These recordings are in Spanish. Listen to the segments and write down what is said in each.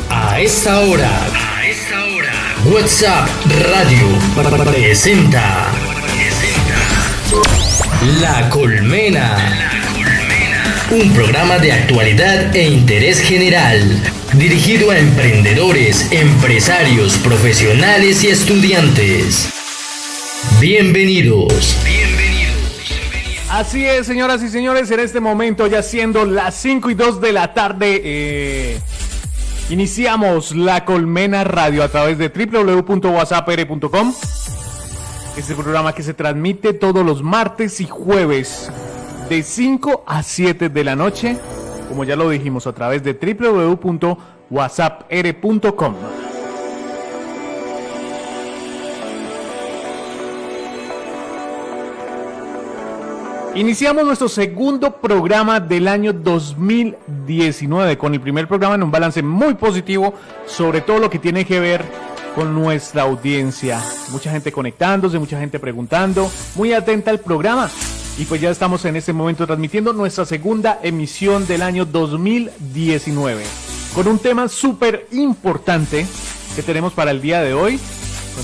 A esta hora, WhatsApp Radio presenta La Colmena, un programa de actualidad e interés general, dirigido a emprendedores, empresarios, profesionales y estudiantes. Bienvenidos. Así es, señoras y señores, en este momento, ya siendo las 5:02 de la tarde, iniciamos La Colmena Radio a través de www.whatsappr.com. Este programa que se transmite todos los martes y jueves de 5 a 7 de la noche, como ya lo dijimos, a través de www.whatsappr.com. Iniciamos nuestro segundo programa del año 2019 con el primer programa en un balance muy positivo sobre todo lo que tiene que ver con nuestra audiencia. Mucha gente conectándose, mucha gente preguntando, muy atenta al programa. Y pues ya estamos en este momento transmitiendo nuestra segunda emisión del año 2019 con un tema súper importante que tenemos para el día de hoy.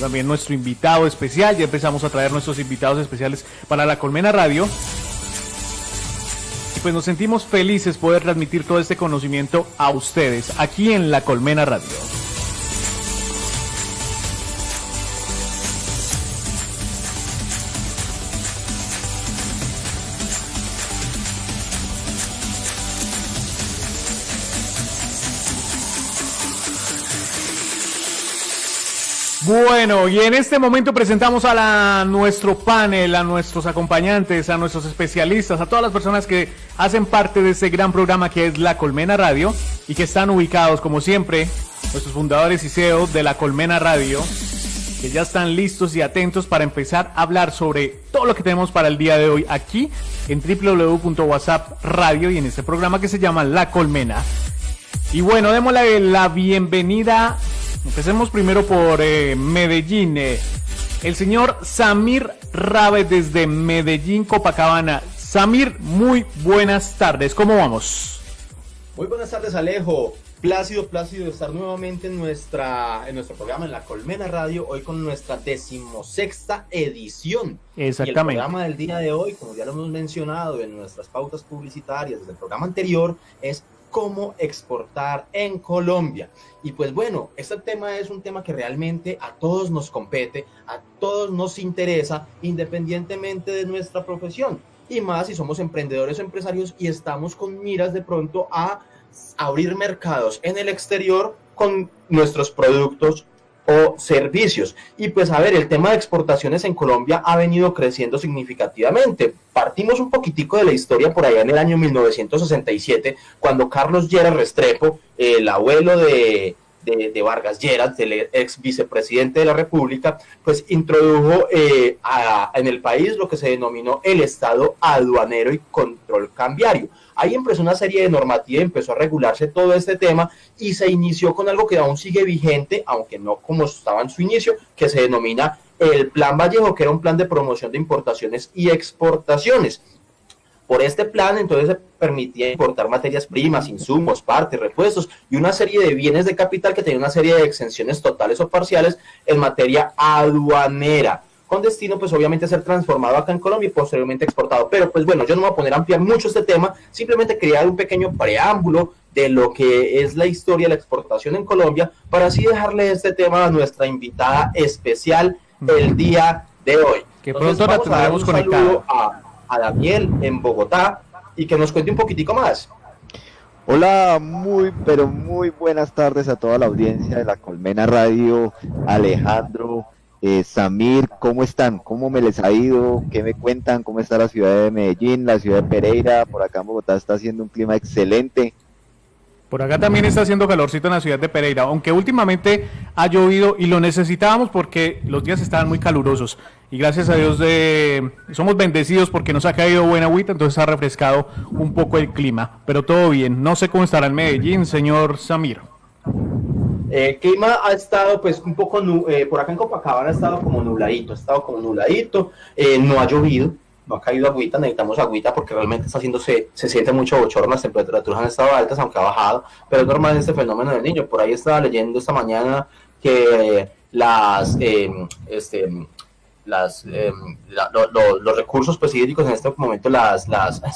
También nuestro invitado especial, ya empezamos a traer nuestros invitados especiales para La Colmena Radio. Y pues nos sentimos felices poder transmitir todo este conocimiento a ustedes aquí en La Colmena Radio. Bueno, y en este momento presentamos a nuestro panel, a nuestros acompañantes, a nuestros especialistas, a todas las personas que hacen parte de este gran programa que es La Colmena Radio y que están ubicados, como siempre, nuestros fundadores y CEO de La Colmena Radio, que ya están listos y atentos para empezar a hablar sobre todo lo que tenemos para el día de hoy aquí en www.whatsapp Radio y en este programa que se llama La Colmena. Y bueno, démosle la bienvenida. Empecemos primero por Medellín. El señor Samir Rabe desde Medellín, Copacabana. Samir, muy buenas tardes. ¿Cómo vamos? Muy buenas tardes, Alejo. Plácido de estar nuevamente en nuestro programa en La Colmena Radio, hoy con nuestra 16ª edición. Exactamente. Y el programa del día de hoy, como ya lo hemos mencionado en nuestras pautas publicitarias desde el programa anterior, es cómo exportar en Colombia. Y pues bueno, este tema es un tema que realmente a todos nos compete, a todos nos interesa, independientemente de nuestra profesión. Y más si somos emprendedores o empresarios y estamos con miras de pronto a abrir mercados en el exterior con nuestros productos o servicios. Y pues a ver, el tema de exportaciones en Colombia ha venido creciendo significativamente. Partimos un poquitico de la historia por allá en el año 1967, cuando Carlos Lleras Restrepo, el abuelo de Vargas Lleras, del ex vicepresidente de la República, pues introdujo en el país lo que se denominó el Estado Aduanero y Control Cambiario. Ahí empezó una serie de normativas, empezó a regularse todo este tema y se inició con algo que aún sigue vigente, aunque no como estaba en su inicio, que se denomina el Plan Vallejo, que era un plan de promoción de importaciones y exportaciones. Por este plan, entonces, se permitía importar materias primas, insumos, partes, repuestos y una serie de bienes de capital que tenían una serie de exenciones totales o parciales en materia aduanera, con destino, pues, obviamente, a ser transformado acá en Colombia y posteriormente exportado. Pero, pues, bueno, yo no me voy a poner a ampliar mucho este tema, simplemente quería dar un pequeño preámbulo de lo que es la historia de la exportación en Colombia, para así dejarle este tema a nuestra invitada especial el día de hoy. Que pronto la tendremos conectada. Saludo a Daniel en Bogotá y que nos cuente un poquitico más. Hola, pero muy buenas tardes a toda la audiencia de La Colmena Radio, Alejandro, Samir, ¿cómo están? ¿Cómo me les ha ido? ¿Qué me cuentan? ¿Cómo está la ciudad de Medellín, la ciudad de Pereira? Por acá en Bogotá está haciendo un clima excelente. Por acá también está haciendo calorcito en la ciudad de Pereira, aunque últimamente ha llovido y lo necesitábamos porque los días estaban muy calurosos. Y gracias a Dios somos bendecidos porque nos ha caído buena agüita, entonces ha refrescado un poco el clima. Pero todo bien, no sé cómo estará en Medellín, señor Samir. El clima ha estado pues un poco, por acá en Copacabana ha estado como nubladito, no ha llovido, no ha caído agüita, necesitamos agüita porque realmente se siente mucho bochorno, las temperaturas han estado altas, aunque ha bajado, pero es normal este fenómeno del niño. Por ahí estaba leyendo esta mañana que los recursos pues hídricos en este momento, es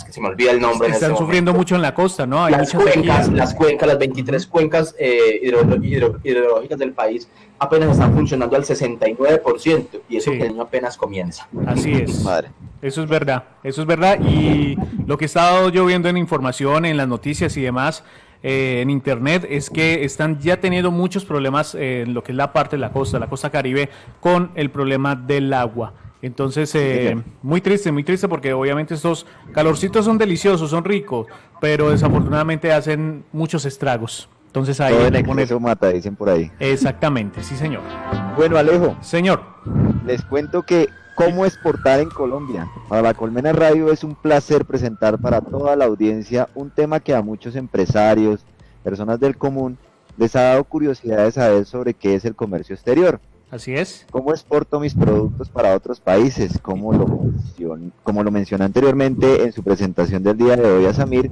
que se me olvida el nombre. Están sufriendo mucho en la costa, ¿no? Hay las cuencas, las 23 cuencas hidrológicas del país apenas están funcionando al 69%, y eso que el año apenas comienza. Así es. Madre. Eso es verdad, y lo que he estado yo viendo en información, en las noticias y demás, en internet, es que están ya teniendo muchos problemas en lo que es la parte de la costa Caribe, con el problema del agua. Entonces, muy triste porque obviamente estos calorcitos son deliciosos, son ricos, pero desafortunadamente hacen muchos estragos. Entonces ahí todo en exceso mata, dicen por ahí. Exactamente, sí señor. Bueno, Alejo. Señor. Les cuento que cómo exportar en Colombia. Para La Colmena Radio es un placer presentar para toda la audiencia un tema que a muchos empresarios, personas del común, les ha dado curiosidad de saber sobre qué es el comercio exterior. Así es. ¿Cómo exporto mis productos para otros países? Como lo mencioné anteriormente en su presentación del día de hoy a Samir,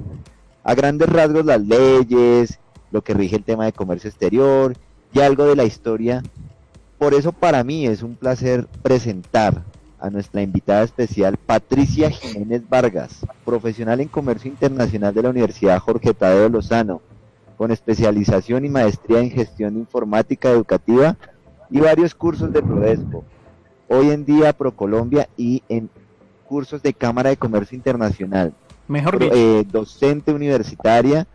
a grandes rasgos las leyes, lo que rige el tema de comercio exterior y algo de la historia. Por eso para mí es un placer presentar a nuestra invitada especial, Patricia Jiménez Vargas, profesional en comercio internacional de la Universidad Jorge Tadeo Lozano, con especialización y maestría en gestión informática educativa y varios cursos de Prodesco. Hoy en día ProColombia y en cursos de Cámara de Comercio Internacional. Docente universitaria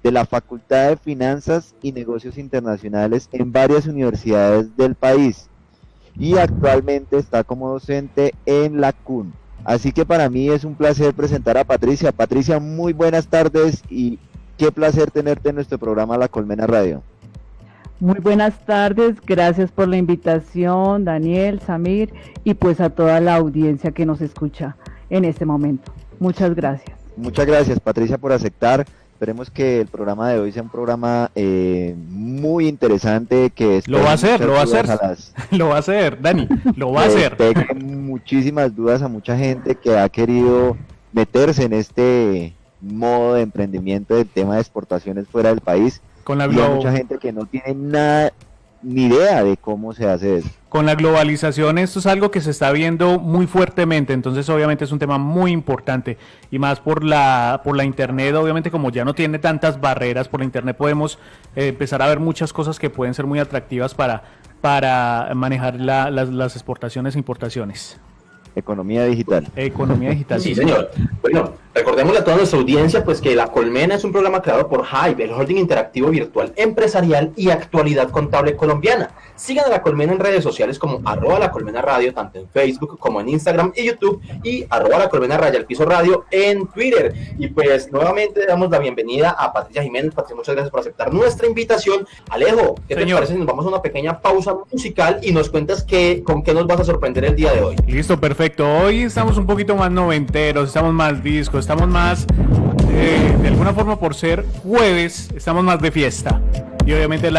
de la Facultad de Finanzas y Negocios Internacionales en varias universidades del país, y actualmente está como docente en la CUN. Así que para mí es un placer presentar a Patricia. Patricia, muy buenas tardes y qué placer tenerte en nuestro programa La Colmena Radio. Muy buenas tardes, gracias por la invitación, Daniel, Samir, y pues a toda la audiencia que nos escucha en este momento. Muchas gracias. Muchas gracias, Patricia, por aceptar. Esperemos que el programa de hoy sea un programa muy interesante, que lo va a hacer, Dani, lo va a hacer. Tengo muchísimas dudas a mucha gente que ha querido meterse en este modo de emprendimiento del tema de exportaciones fuera del país. Y hay mucha gente que no tiene nada, ni idea de cómo se hace eso. Con la globalización esto es algo que se está viendo muy fuertemente, entonces obviamente es un tema muy importante, y más por la internet. Obviamente, como ya no tiene tantas barreras, por la internet podemos empezar a ver muchas cosas que pueden ser muy atractivas para manejar las exportaciones e importaciones. Economía digital. Sí, señor. Bueno, recordémosle a toda nuestra audiencia pues que La Colmena es un programa creado por Hive, el holding interactivo virtual empresarial y actualidad contable colombiana. Sigan a La Colmena en redes sociales como @LaColmenaRadio, tanto en Facebook como en Instagram y YouTube, y @LaColmena_radio en Twitter. Y pues nuevamente damos la bienvenida a Patricia Jiménez. Patricia, muchas gracias por aceptar nuestra invitación. Alejo, ¿qué te parece si nos vamos a una pequeña pausa musical y nos cuentas con qué nos vas a sorprender el día de hoy? Listo, perfecto. Hoy estamos un poquito más noventeros, estamos más discos, estamos más, de alguna forma, por ser jueves, estamos más de fiesta. Y obviamente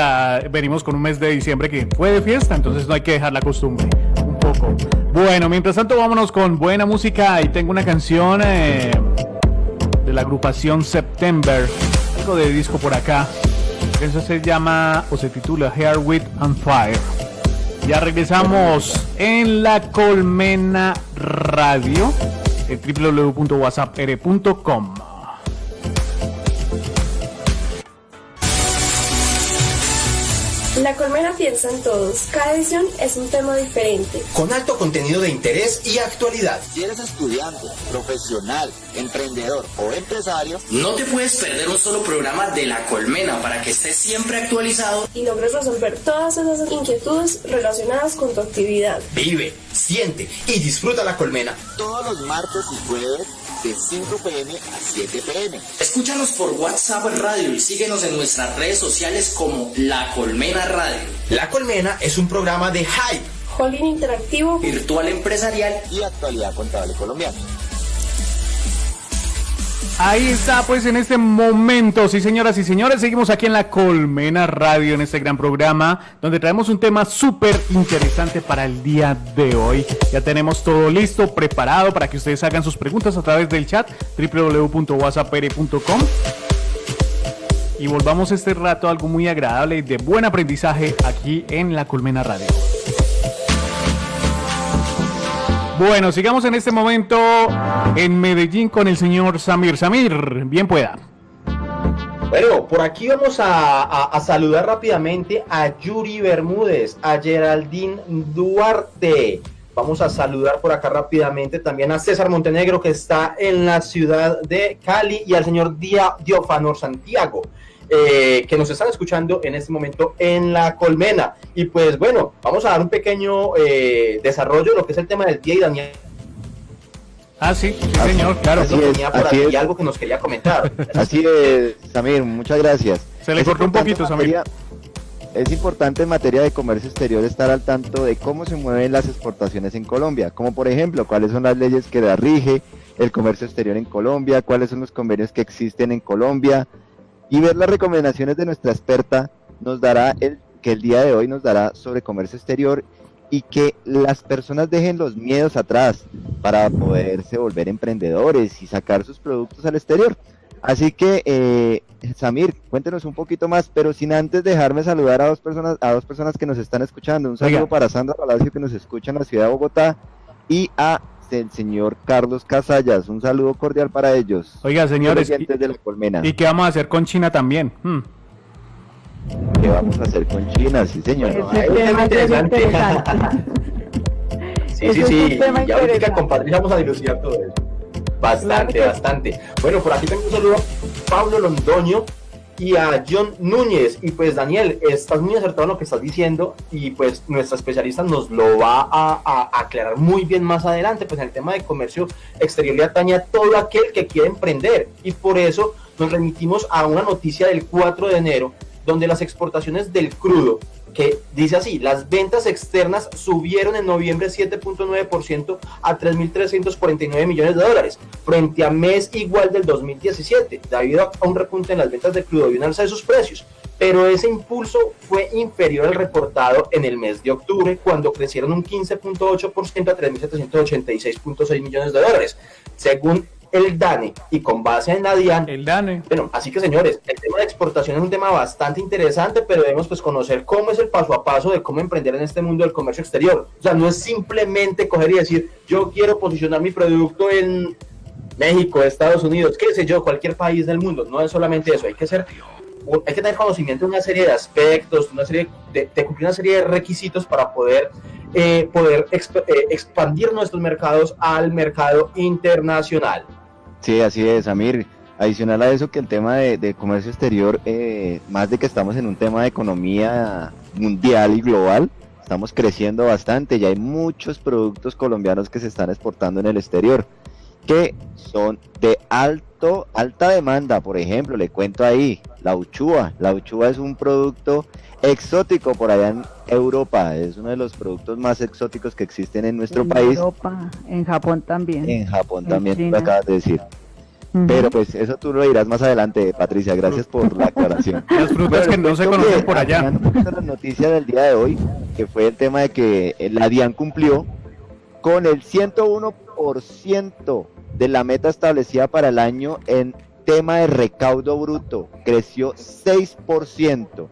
venimos con un mes de diciembre que fue de fiesta, entonces no hay que dejar la costumbre un poco. Bueno, mientras tanto vámonos con buena música, y tengo una canción de la agrupación September, algo de disco por acá. Eso se llama, o se titula Hair With and Fire. Ya regresamos en La Colmena Radio, www.whatsappr.com. La Colmena piensa en todos. Cada edición es un tema diferente, con alto contenido de interés y actualidad. Si eres estudiante, profesional, emprendedor o empresario, no te puedes perder un solo programa de La Colmena para que estés siempre actualizado y logres resolver todas esas inquietudes relacionadas con tu actividad. Vive, siente y disfruta La Colmena todos los martes y jueves de 5 p.m. a 7 p.m. Escúchanos por WhatsApp Radio y síguenos en nuestras redes sociales como La Colmena Radio. La Colmena es un programa de Hive, holding interactivo, virtual empresarial y actualidad contable colombiana. Ahí está, pues en este momento, sí señoras y señores, seguimos aquí en La Colmena Radio, en este gran programa, donde traemos un tema súper interesante para el día de hoy. Ya tenemos todo listo, preparado para que ustedes hagan sus preguntas a través del chat, www.whatsappr.com. Y volvamos este rato a algo muy agradable y de buen aprendizaje aquí en La Colmena Radio. Bueno, sigamos en este momento en Medellín con el señor Samir. Samir, bien pueda. Bueno, por aquí vamos a saludar rápidamente a Yuri Bermúdez, a Geraldine Duarte. Vamos a saludar por acá rápidamente también a César Montenegro, que está en la ciudad de Cali, y al señor Diofanor Santiago, que nos están escuchando en este momento en La Colmena. Y pues bueno, vamos a dar un pequeño desarrollo de lo que es el tema del día, y Daniel. Sí, señor, claro. Así algo que nos quería comentar. Así es, Samir, muchas gracias. Se le cortó un poquito, Samir. Es importante en materia de comercio exterior estar al tanto de cómo se mueven las exportaciones en Colombia, como por ejemplo, cuáles son las leyes que rige el comercio exterior en Colombia, cuáles son los convenios que existen en Colombia, y ver las recomendaciones de nuestra experta nos dará que el día de hoy nos dará sobre comercio exterior, y que las personas dejen los miedos atrás para poderse volver emprendedores y sacar sus productos al exterior. Así que, Samir, cuéntenos un poquito más, pero sin antes dejarme saludar a dos personas que nos están escuchando. Un saludo para Sandra Palacio, que nos escucha en la ciudad de Bogotá, y a el señor Carlos Casallas. Un saludo cordial para ellos. Oiga, señores, de La Colmena. ¿Y qué vamos a hacer con China también? ¿Qué vamos a hacer con China? Sí, señor. Es un tema interesante. Sí. Ya ahorita con Patricia vamos a dilucidar todo eso. Bastante. Bueno, por aquí tengo un saludo a Pablo Londoño y a John Núñez. Y pues, Daniel, estás muy acertado en lo que estás diciendo, y pues nuestra especialista nos lo va a aclarar muy bien más adelante. Pues en el tema de comercio exterior le atañe a todo aquel que quiere emprender, y por eso nos remitimos a una noticia del 4 de enero, donde las exportaciones del crudo, que dice así: las ventas externas subieron en noviembre 7.9% a 3.349 millones de dólares, frente a mes igual del 2017, debido a un repunte en las ventas de crudo y un alza de sus precios. Pero ese impulso fue inferior al reportado en el mes de octubre, cuando crecieron un 15.8% a 3.786.6 millones de dólares, según el DANE, y con base en la DIAN. El DANE. Bueno, así que, señores, el tema de exportación es un tema bastante interesante, pero debemos pues conocer cómo es el paso a paso de cómo emprender en este mundo del comercio exterior. O sea, no es simplemente coger y decir, yo quiero posicionar mi producto en México, Estados Unidos, qué sé yo, cualquier país del mundo. No es solamente eso, hay que tener conocimiento de una serie de aspectos, de cumplir una serie de requisitos para poder expandir nuestros mercados al mercado internacional. Sí, así es, Samir. Adicional a eso, que el tema de comercio exterior, más de que estamos en un tema de economía mundial y global, estamos creciendo bastante, y hay muchos productos colombianos que se están exportando en el exterior, que son de alta demanda. Por ejemplo, le cuento ahí, la uchúa es un producto exótico por allá en Europa, es uno de los productos más exóticos que existen en nuestro país. Europa, en Japón también. En Japón también, tú lo acabas de decir. Pero pues eso tú lo dirás más adelante, Patricia, gracias por la aclaración. Las frutas que no se conocen por allá. La noticia del día de hoy, que fue el tema de que la DIAN cumplió con el 101% de la meta establecida para el año en tema de recaudo bruto, creció 6%.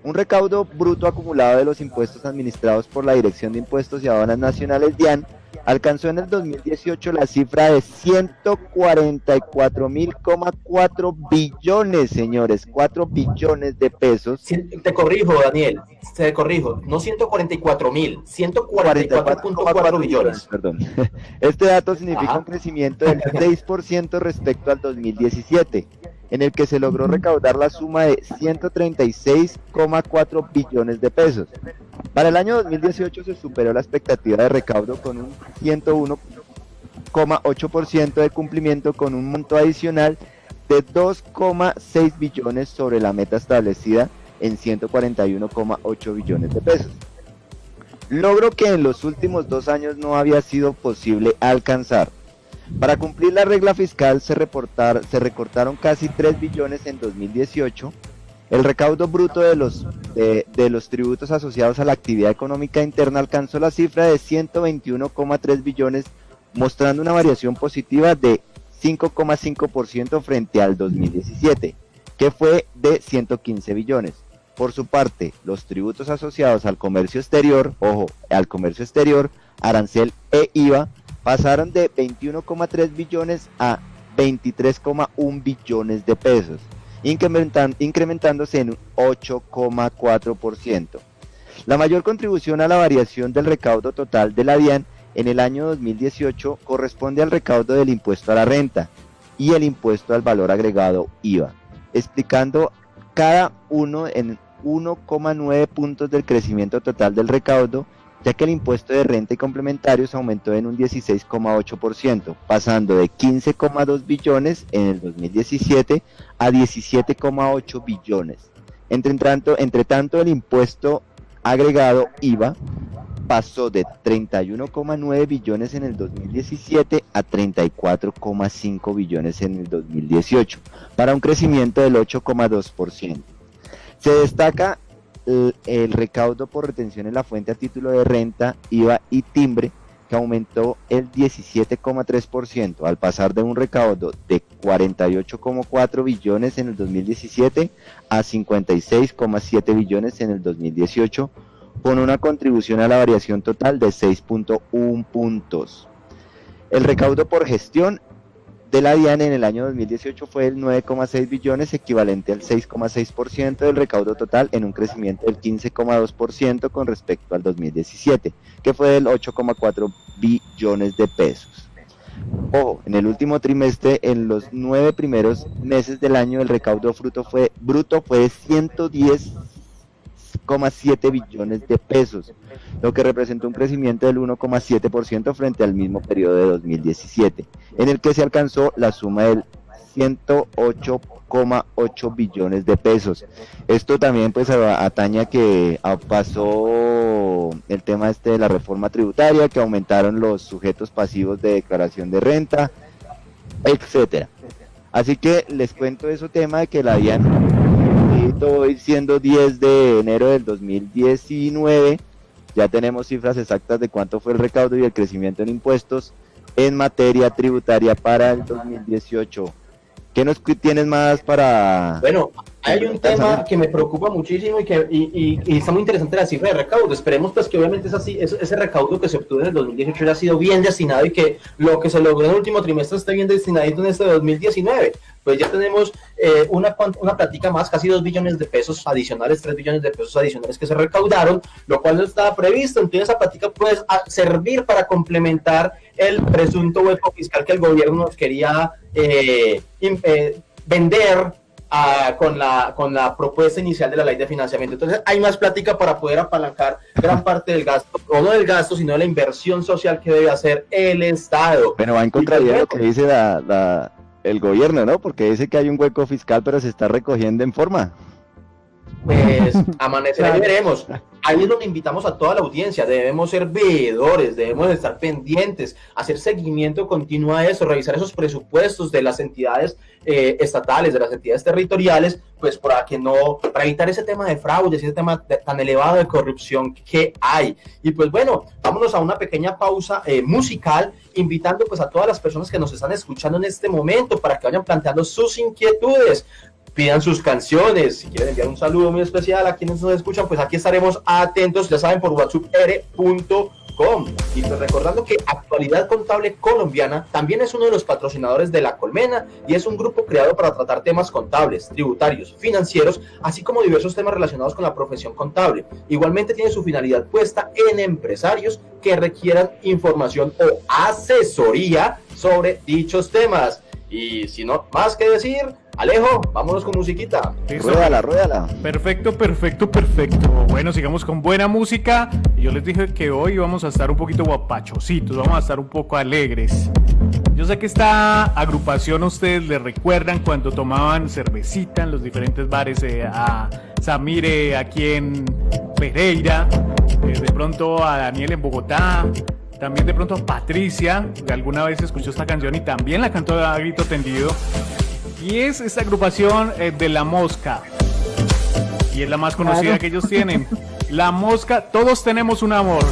Un recaudo bruto acumulado de los impuestos administrados por la Dirección de Impuestos y Aduanas Nacionales, DIAN, alcanzó en el 2018 la cifra de 144.4 billones, señores, 4 billones de pesos. Te corrijo, Daniel, no 144.000, 144.4 billones. Perdón. Este dato significa un crecimiento del 6% respecto al 2017, en el que se logró recaudar la suma de 136,4 billones de pesos. Para el año 2018 se superó la expectativa de recaudo con un 101,8% de cumplimiento, con un monto adicional de 2,6 billones sobre la meta establecida en 141,8 billones de pesos. Logro que en los últimos 2 años no había sido posible alcanzar. Para cumplir la regla fiscal se recortaron casi 3 billones en 2018. El recaudo bruto de los tributos asociados a la actividad económica interna alcanzó la cifra de 121,3 billones, mostrando una variación positiva de 5,5% frente al 2017, que fue de 115 billones. Por su parte, los tributos asociados al comercio exterior, arancel e IVA, pasaron de 21,3 billones a 23,1 billones de pesos, incrementándose en un 8,4%. La mayor contribución a la variación del recaudo total de la DIAN en el año 2018 corresponde al recaudo del impuesto a la renta y el impuesto al valor agregado IVA, explicando cada uno en 1,9 puntos del crecimiento total del recaudo, ya que el impuesto de renta y complementarios aumentó en un 16,8%, pasando de 15,2 billones en el 2017 a 17,8 billones. Entre tanto, el impuesto agregado IVA pasó de 31,9 billones en el 2017 a 34,5 billones en el 2018, para un crecimiento del 8,2%. Se destaca el recaudo por retención en la fuente a título de renta, IVA y timbre, que aumentó el 17,3%, al pasar de un recaudo de 48,4 billones en el 2017 a 56,7 billones en el 2018, con una contribución a la variación total de 6,1 puntos. El recaudo por gestión de la DIAN en el año 2018 fue el 9,6 billones, equivalente al 6,6% del recaudo total, en un crecimiento del 15,2% con respecto al 2017, que fue del 8,4 billones de pesos. Ojo, en el último trimestre, en los 9 primeros meses del año, el recaudo bruto fue de 110,7 billones de pesos, lo que representó un crecimiento del 1,7% frente al mismo periodo de 2017, en el que se alcanzó la suma del 108,8 billones de pesos. Esto también pues atañe a que pasó el tema de la reforma tributaria, que aumentaron los sujetos pasivos de declaración de renta, etcétera. Así que les cuento ese tema de que la DIAN, hoy siendo 10 de enero del 2019, ya tenemos cifras exactas de cuánto fue el recaudo y el crecimiento en impuestos en materia tributaria para el 2018. ¿Qué nos tienes más para...? Bueno, hay un tema que me preocupa muchísimo y está muy interesante, la cifra de recaudo. Esperemos pues que obviamente ese recaudo que se obtuvo en el 2018 haya sido bien destinado y que lo que se logró en el último trimestre esté bien destinado en este 2019. Pues ya tenemos una plática más, casi 2 billones de pesos adicionales, 3 billones de pesos adicionales que se recaudaron, lo cual no estaba previsto. Entonces esa plática puede servir para complementar el presunto hueco fiscal que el gobierno nos quería vender con la propuesta inicial de la ley de financiamiento. Entonces hay más plática para poder apalancar gran parte del gasto, o no del gasto, sino de la inversión social que debe hacer el Estado. Pero va en contradicción lo que dice el gobierno, ¿no? Porque dice que hay un hueco fiscal, pero se está recogiendo en forma. Pues amanecerá y veremos. Ahí es donde invitamos a toda la audiencia. Debemos ser veedores, debemos estar pendientes, hacer seguimiento continuo a eso, revisar esos presupuestos de las entidades estatales, de las entidades territoriales, pues para evitar ese tema de fraude, ese tema tan elevado de corrupción que hay. Y pues bueno, vámonos a una pequeña pausa musical, invitando pues a todas las personas que nos están escuchando en este momento para que vayan planteando sus inquietudes, pidan sus canciones, si quieren enviar un saludo muy especial a quienes nos escuchan, pues aquí estaremos atentos, ya saben, por whatsapp.com. Y pues recordando que Actualidad Contable Colombiana también es uno de los patrocinadores de La Colmena y es un grupo creado para tratar temas contables, tributarios, financieros, así como diversos temas relacionados con la profesión contable. Igualmente tiene su finalidad puesta en empresarios que requieran información o asesoría sobre dichos temas. Y si no más que decir, Alejo, vámonos con musiquita. Ruédala. Perfecto. Bueno, sigamos con buena música. Y yo les dije que hoy vamos a estar un poquito guapachositos, vamos a estar un poco alegres. Yo sé que esta agrupación a ustedes les recuerdan cuando tomaban cervecita en los diferentes bares, a Samir aquí en Pereira, de pronto a Daniel en Bogotá, También de pronto Patricia, de alguna vez escuchó esta canción y también la cantó a grito tendido. Y es esta agrupación de La Mosca. Y es la más conocida que ellos tienen. La Mosca, todos tenemos un amor.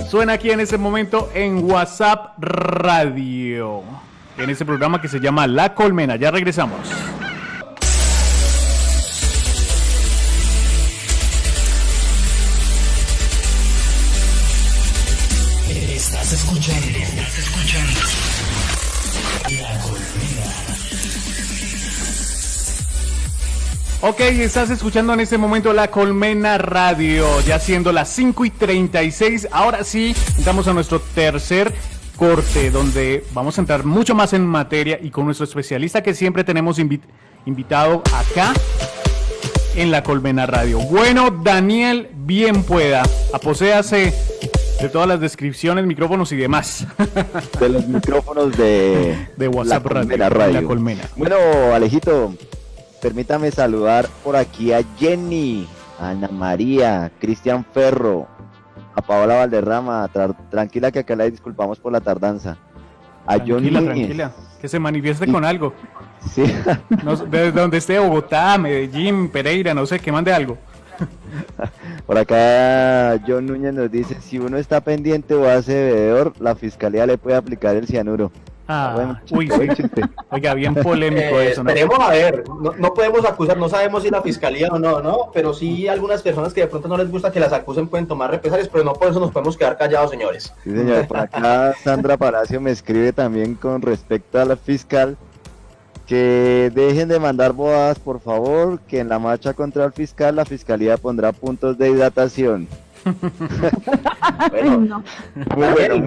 Suena aquí en este momento en WhatsApp Radio. En este programa que se llama La Colmena. Ya regresamos. Estás escuchando La Colmena. Ok, estás escuchando en este momento La Colmena Radio, ya siendo las 5:36. Ahora sí, entramos a nuestro tercer corte, donde vamos a entrar mucho más en materia y con nuestro especialista que siempre tenemos invitado acá en La Colmena Radio. Bueno, Daniel, bien pueda, aposéase de todas las descripciones, micrófonos y demás. De los micrófonos de WhatsApp Radio. La Colmena. Bueno, Alejito, permítame saludar por aquí a Jenny, a Ana María, Cristian Ferro, a Paola Valderrama, tranquila que acá la disculpamos por la tardanza. A John Núñez. Tranquila, que se manifieste con algo. Sí. No, desde donde esté, Bogotá, Medellín, Pereira, no sé, que mande algo. Por acá John Núñez nos dice, si uno está pendiente o hace bebedor, la fiscalía le puede aplicar el cianuro. Bueno, uy, sí. Oiga, bien polémico eso, ¿no? Esperemos a ver, no podemos acusar, no sabemos si la fiscalía o no, pero sí algunas personas que de pronto no les gusta que las acusen pueden tomar represalias, pero no por eso nos podemos quedar callados, señores. Sí, señor, por acá Sandra Palacio me escribe también con respecto a la fiscal, que dejen de mandar bobadas, por favor, que en la marcha contra el fiscal, la fiscalía pondrá puntos de hidratación. Bueno,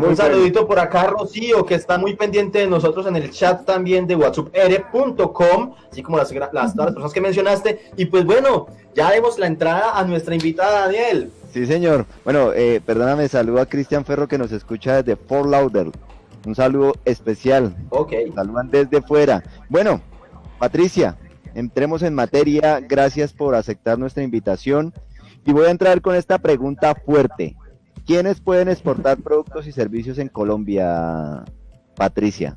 un saludito por acá, Rocío, que está muy pendiente de nosotros en el chat también de whatsapp.com, así como todas las personas que mencionaste. Y pues bueno, ya demos la entrada a nuestra invitada, Daniel. Sí, señor. Bueno, perdóname, saludo a Cristian Ferro que nos escucha desde Fort Lauderdale. Un saludo especial. Ok. Saludan desde fuera. Bueno, Patricia, entremos en materia. Gracias por aceptar nuestra invitación. Y voy a entrar con esta pregunta fuerte. ¿Quiénes pueden exportar productos y servicios en Colombia, Patricia?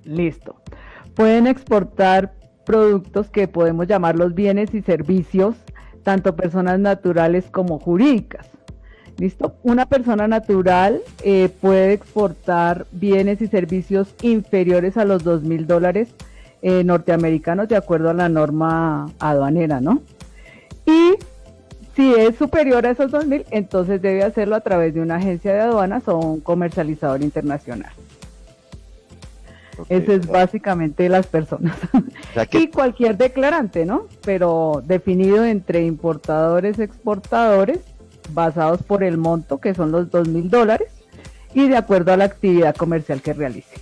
Listo. Pueden exportar productos que podemos llamar los bienes y servicios, tanto personas naturales como jurídicas. ¿Listo? Una persona natural puede exportar bienes y servicios inferiores a los $2,000 norteamericanos de acuerdo a la norma aduanera, ¿no? Y si es superior a esos 2,000, entonces debe hacerlo a través de una agencia de aduanas o un comercializador internacional. Eso es básicamente las personas. O sea que... Y cualquier declarante, ¿no? Pero definido entre importadores, exportadores, basados por el monto, que son los $2,000, y de acuerdo a la actividad comercial que realice.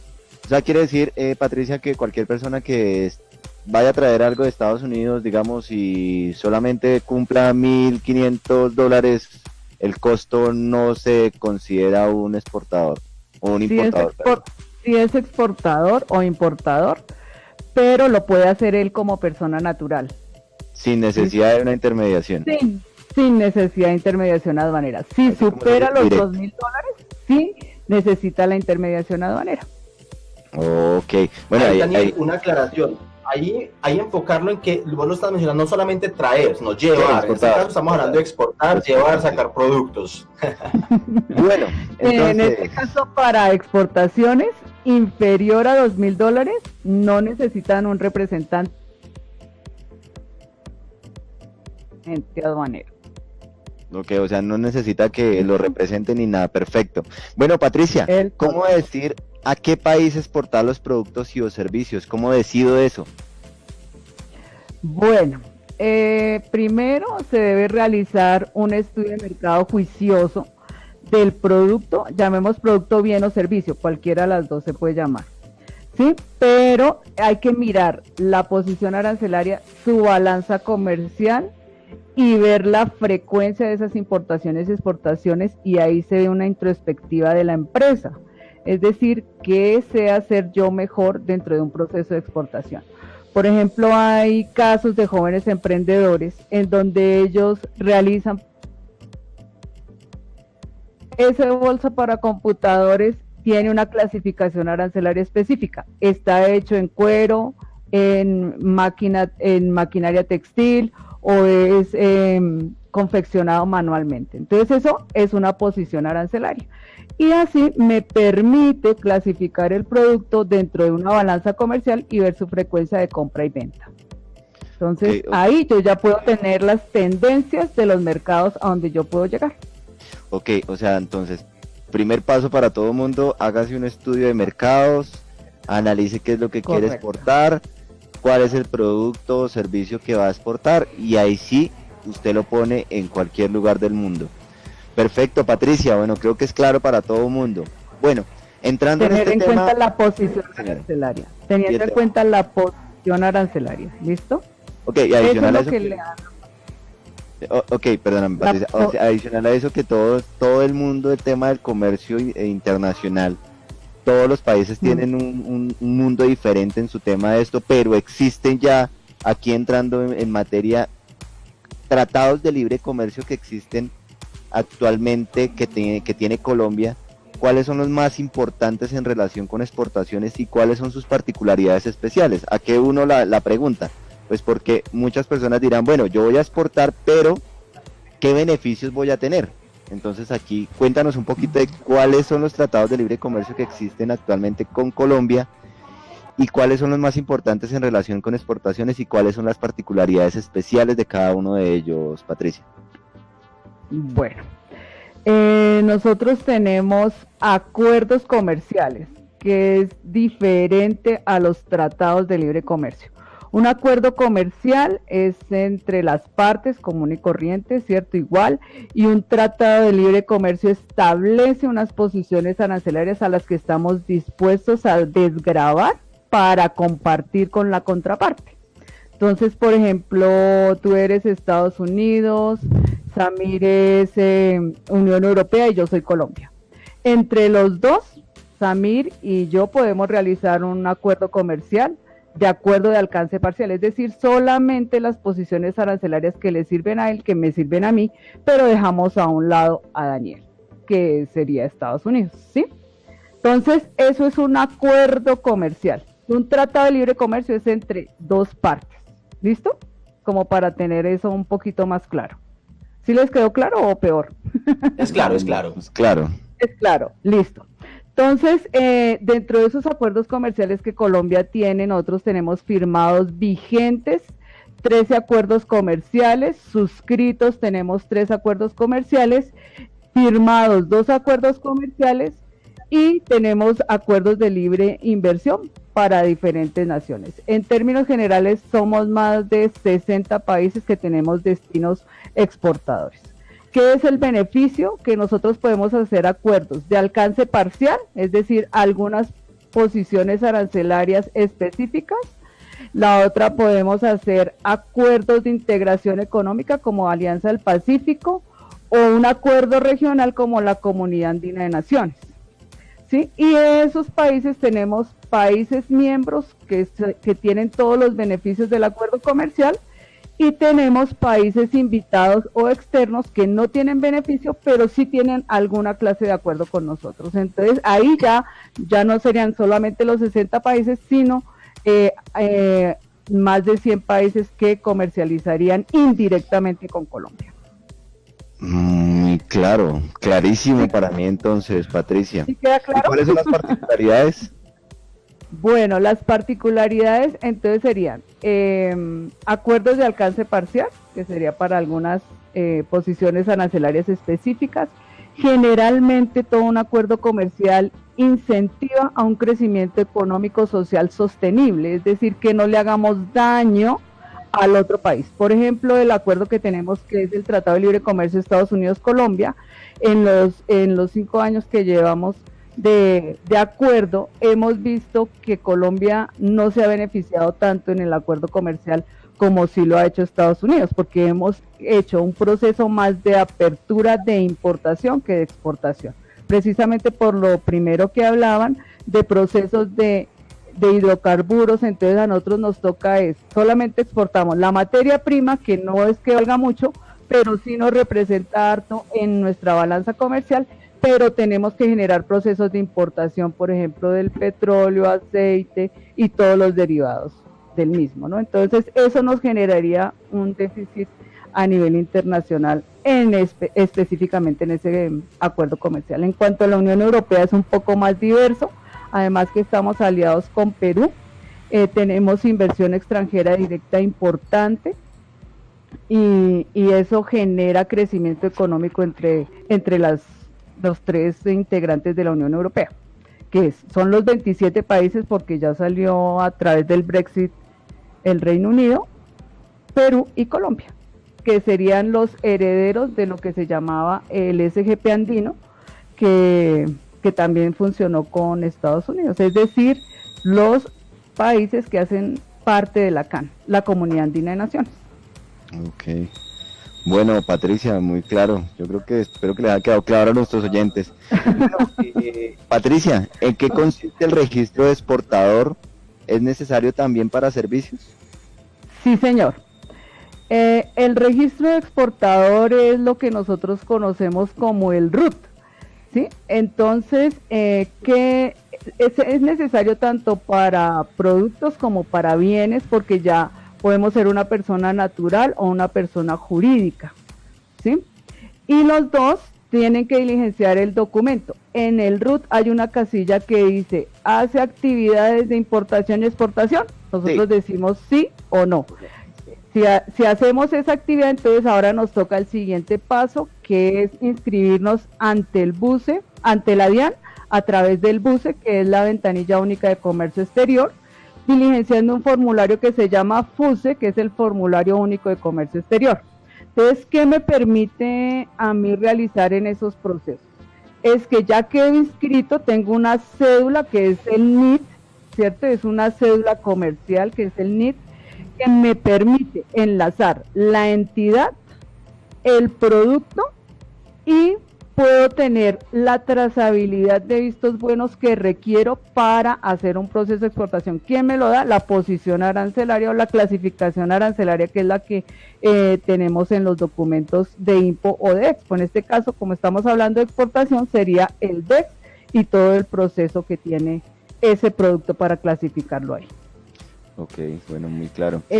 O sea, quiere decir, Patricia, que cualquier persona que vaya a traer algo de Estados Unidos, digamos, y solamente cumpla $1,500, el costo no se considera un exportador o un importador. Si es exportador o importador, pero lo puede hacer él como persona natural. Sin necesidad de una intermediación. Sin necesidad de intermediación aduanera. Si supera los $2,000, sí necesita la intermediación aduanera. Ok. Bueno, Daniel, una aclaración. Ahí enfocarlo en que vos lo estás mencionando, no solamente traer, sino llevar. En este caso estamos hablando de exportar, llevar, sacar productos. Bueno, entonces... en este caso para exportaciones inferior a $2,000 no necesitan un representante aduanero. Ok, o sea, no necesita que lo representen ni nada, perfecto. Bueno, Patricia, ¿cómo decir a qué país exportar los productos y los servicios? ¿Cómo decido eso? Bueno, primero se debe realizar un estudio de mercado juicioso del producto, llamemos producto, bien o servicio, cualquiera de las dos se puede llamar, ¿sí? Pero hay que mirar la posición arancelaria, su balanza comercial, y ver la frecuencia de esas importaciones y exportaciones, y ahí se ve una introspectiva de la empresa, es decir, qué sé hacer yo mejor dentro de un proceso de exportación. Por ejemplo, hay casos de jóvenes emprendedores en donde ellos realizan esa bolsa para computadores tiene una clasificación arancelaria específica. Está hecho en cuero, en maquinaria textil o es confeccionado manualmente. Entonces eso es una posición arancelaria. Y así me permite clasificar el producto dentro de una balanza comercial y ver su frecuencia de compra y venta. Entonces ahí yo ya puedo tener las tendencias de los mercados a donde yo puedo llegar. Ok, o sea, entonces, primer paso para todo mundo, hágase un estudio de mercados, analice qué es lo que quiere exportar, cuál es el producto o servicio que va a exportar, y ahí sí, usted lo pone en cualquier lugar del mundo. Perfecto, Patricia, bueno, creo que es claro para todo el mundo. Bueno, entrando en este tema... Tener en cuenta la posición arancelaria, teniendo en cuenta la posición arancelaria, ¿listo? Ok, y adicional a eso... que perdóname, Patricia, o sea, adicional a eso que todo el mundo, el tema del comercio internacional, todos los países tienen un mundo diferente en su tema de esto, pero existen ya, aquí entrando en materia, tratados de libre comercio que existen actualmente que tiene Colombia. ¿Cuáles son los más importantes en relación con exportaciones y cuáles son sus particularidades especiales? ¿A qué uno la pregunta? Pues porque muchas personas dirán, bueno, yo voy a exportar, pero ¿qué beneficios voy a tener? Entonces aquí cuéntanos un poquito de cuáles son los tratados de libre comercio que existen actualmente con Colombia y cuáles son los más importantes en relación con exportaciones y cuáles son las particularidades especiales de cada uno de ellos, Patricia. Bueno, nosotros tenemos acuerdos comerciales, que es diferente a los tratados de libre comercio. Un acuerdo comercial es entre las partes común y corriente, ¿cierto? Igual, y un tratado de libre comercio establece unas posiciones arancelarias a las que estamos dispuestos a desgravar para compartir con la contraparte. Entonces, por ejemplo, tú eres Estados Unidos, Samir es Unión Europea y yo soy Colombia. Entre los dos, Samir y yo podemos realizar un acuerdo comercial de acuerdo de alcance parcial, es decir, solamente las posiciones arancelarias que le sirven a él, que me sirven a mí, pero dejamos a un lado a Daniel, que sería Estados Unidos, ¿sí? Entonces, eso es un acuerdo comercial. Un tratado de libre comercio es entre dos partes, ¿listo? Como para tener eso un poquito más claro. ¿Sí les quedó claro o peor? Es claro, es claro. Es claro. Es claro, listo. Entonces, dentro de esos acuerdos comerciales que Colombia tiene, nosotros tenemos firmados vigentes 13 acuerdos comerciales, suscritos tenemos 3 acuerdos comerciales, firmados 2 acuerdos comerciales y tenemos acuerdos de libre inversión para diferentes naciones. En términos generales, somos más de 60 países que tenemos destinos exportadores. ¿Qué es el beneficio? Que nosotros podemos hacer acuerdos de alcance parcial, es decir, algunas posiciones arancelarias específicas. La otra, podemos hacer acuerdos de integración económica como Alianza del Pacífico o un acuerdo regional como la Comunidad Andina de Naciones, ¿sí? Y en esos países tenemos países miembros que tienen todos los beneficios del acuerdo comercial y tenemos países invitados o externos que no tienen beneficio, pero sí tienen alguna clase de acuerdo con nosotros. Entonces, ahí ya no serían solamente los 60 países, sino más de 100 países que comercializarían indirectamente con Colombia. Claro, clarísimo para mí entonces, Patricia. ¿Sí queda claro? ¿Y cuáles son las particularidades? Bueno, las particularidades entonces serían acuerdos de alcance parcial, que sería para algunas posiciones arancelarias específicas. Generalmente todo un acuerdo comercial incentiva a un crecimiento económico social sostenible, es decir, que no le hagamos daño al otro país. Por ejemplo, el acuerdo que tenemos, que es el Tratado de Libre Comercio Estados Unidos-Colombia, en los 5 años que llevamos de acuerdo, hemos visto que Colombia no se ha beneficiado tanto en el acuerdo comercial como sí lo ha hecho Estados Unidos, porque hemos hecho un proceso más de apertura de importación que de exportación, precisamente por lo primero que hablaban de procesos de hidrocarburos. Entonces a nosotros nos toca solamente exportamos la materia prima, que no es que valga mucho, pero sí nos representa harto en nuestra balanza comercial, pero tenemos que generar procesos de importación, por ejemplo, del petróleo, aceite y todos los derivados del mismo, ¿no? Entonces, eso nos generaría un déficit a nivel internacional, específicamente en ese acuerdo comercial. En cuanto a la Unión Europea, es un poco más diverso, además que estamos aliados con Perú, tenemos inversión extranjera directa importante, y eso genera crecimiento económico entre los tres integrantes de la Unión Europea, que son los 27 países, porque ya salió a través del Brexit el Reino Unido, Perú y Colombia, que serían los herederos de lo que se llamaba el SGP andino, que también funcionó con Estados Unidos, es decir, los países que hacen parte de la CAN, la Comunidad Andina de Naciones. Ok. Bueno, Patricia, muy claro. Yo creo que espero que les haya quedado claro a nuestros oyentes. Bueno, Patricia, ¿en qué consiste el registro de exportador? ¿Es necesario también para servicios? Sí, señor. El registro de exportador es lo que nosotros conocemos como el RUT, ¿sí? Entonces, que es necesario tanto para productos como para bienes, porque ya podemos ser una persona natural o una persona jurídica, ¿sí? Y los dos tienen que diligenciar el documento. En el RUT hay una casilla que dice, ¿hace actividades de importación y exportación? Nosotros decimos sí o no. Si hacemos esa actividad, entonces ahora nos toca el siguiente paso, que es inscribirnos ante el BUCE, ante la DIAN, a través del BUCE, que es la Ventanilla Única de Comercio Exterior, diligenciando un formulario que se llama FUSE, que es el Formulario Único de Comercio Exterior. Entonces, ¿qué me permite a mí realizar en esos procesos? Es que ya que he inscrito, tengo una cédula que es el NIT, ¿cierto? Es una cédula comercial que es el NIT, que me permite enlazar la entidad, el producto, y puedo tener la trazabilidad de vistos buenos que requiero para hacer un proceso de exportación. ¿Quién me lo da? La posición arancelaria o la clasificación arancelaria, que es la que tenemos en los documentos de IMPO o de EXPO. En este caso, como estamos hablando de exportación, sería el DEX y todo el proceso que tiene ese producto para clasificarlo ahí. Ok, bueno, muy claro. ¿Y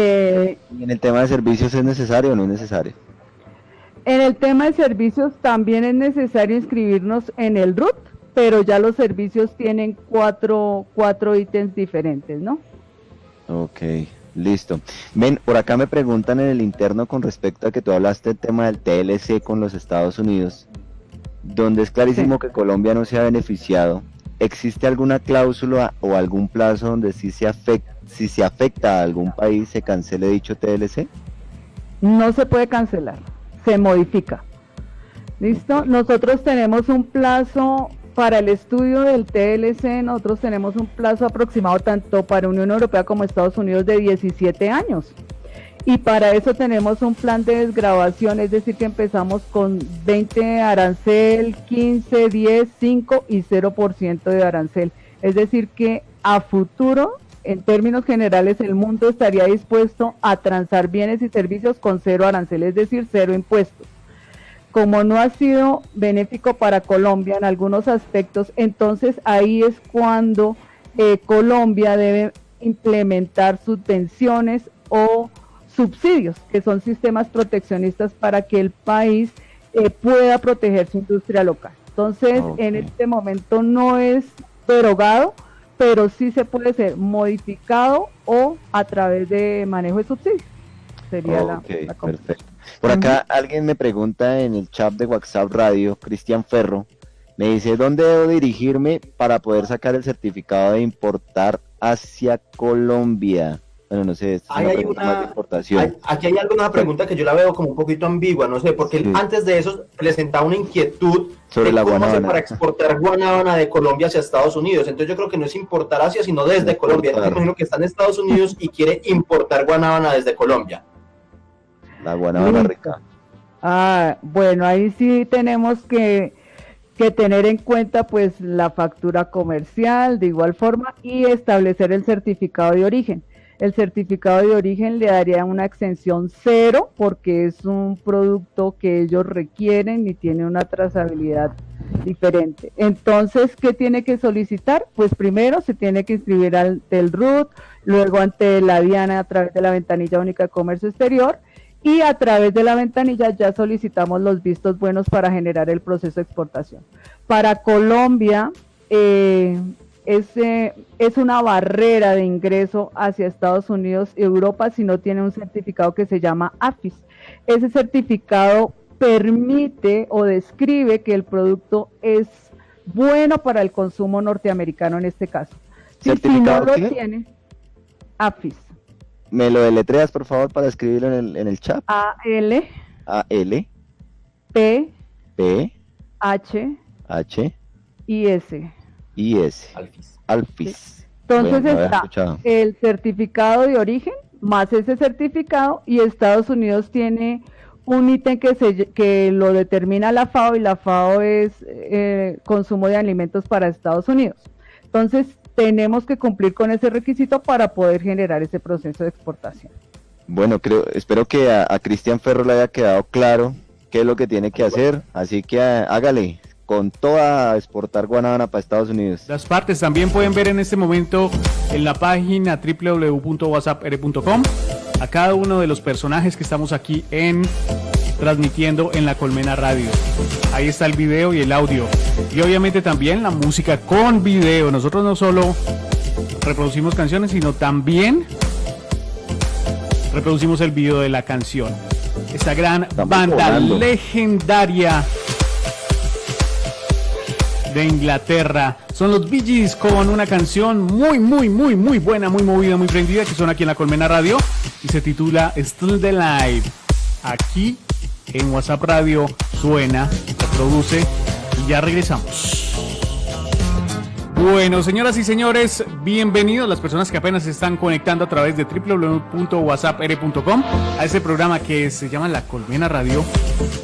en el tema de servicios es necesario o no es necesario? En el tema de servicios también es necesario inscribirnos en el RUT, pero ya los servicios tienen cuatro ítems diferentes, ¿no? Ok, listo. Ven, por acá me preguntan en el interno con respecto a que tú hablaste del tema del TLC con los Estados Unidos, donde es clarísimo que Colombia no se ha beneficiado. ¿Existe alguna cláusula o algún plazo donde si se afecta a algún país se cancele dicho TLC? No se puede cancelar, se modifica. ¿Listo? Nosotros tenemos un plazo para el estudio del TLC, nosotros tenemos un plazo aproximado tanto para Unión Europea como Estados Unidos de 17 años. Y para eso tenemos un plan de desgravación, es decir, que empezamos con 20 arancel, 15, 10, 5 y 0% de arancel. Es decir, que a futuro, en términos generales, el mundo estaría dispuesto a transar bienes y servicios con 0 arancel, es decir, 0 impuestos. Como no ha sido benéfico para Colombia en algunos aspectos, entonces ahí es cuando Colombia debe implementar subvenciones o subsidios, que son sistemas proteccionistas para que el país pueda proteger su industria local. Entonces, en este momento no es derogado, pero sí se puede ser modificado o a través de manejo de subsidios. Sería la perfecto. Por acá alguien me pregunta en el chat de WhatsApp Radio, Cristian Ferro, me dice, ¿dónde debo dirigirme para poder sacar el certificado de importar hacia Colombia? Bueno, no sé, esta es una pregunta más de importación. Aquí hay alguna pregunta que yo la veo como un poquito ambigua, no sé, porque antes de eso presentaba una inquietud sobre la guanábana para exportar guanábana de Colombia hacia Estados Unidos. Entonces yo creo que no es importar hacia, sino desde Colombia. Yo imagino que está en Estados Unidos y quiere importar guanábana desde Colombia. La guanábana rica. Bueno, ahí sí tenemos que tener en cuenta pues la factura comercial de igual forma y establecer el certificado de origen. El certificado de origen le daría una exención 0 porque es un producto que ellos requieren y tiene una trazabilidad diferente. Entonces, ¿qué tiene que solicitar? Pues primero se tiene que inscribir ante el RUT, luego ante la DIANA a través de la ventanilla única de comercio exterior, y a través de la ventanilla ya solicitamos los vistos buenos para generar el proceso de exportación. Para Colombia es una barrera de ingreso hacia Estados Unidos y Europa si no tiene un certificado que se llama AFIS. Ese certificado permite o describe que el producto es bueno para el consumo norteamericano en este caso. Si no lo tiene, AFIS. ¿Me lo deletreas, por favor, para escribirlo en el chat? A-L. A-L. P. P. H. H. I-S. I-S. Alfis. Sí. Entonces bueno, está el certificado de origen, más ese certificado, y Estados Unidos tiene un ítem que lo determina la FAO, y la FAO es consumo de alimentos para Estados Unidos. Entonces, tenemos que cumplir con ese requisito para poder generar ese proceso de exportación. Bueno, espero que a Cristian Ferro le haya quedado claro qué es lo que tiene que hacer, así que hágale con toda exportar guanábana para Estados Unidos. Las partes también pueden ver en este momento en la página www.whatsappr.com a cada uno de los personajes que estamos aquí transmitiendo en La Colmena Radio. Ahí está el video y el audio. Y obviamente también la música con video. Nosotros no solo reproducimos canciones, sino también reproducimos el video de la canción. Esta gran banda legendaria de Inglaterra son los Bee Gees con una canción muy buena, muy movida, muy prendida, que suena aquí en La Colmena Radio y se titula Still the Live. Aquí en WhatsApp Radio suena, reproduce y ya regresamos. Bueno, señoras y señores, bienvenidos las personas que apenas se están conectando a través de www.whatsappr.com a este programa que se llama La Colmena Radio.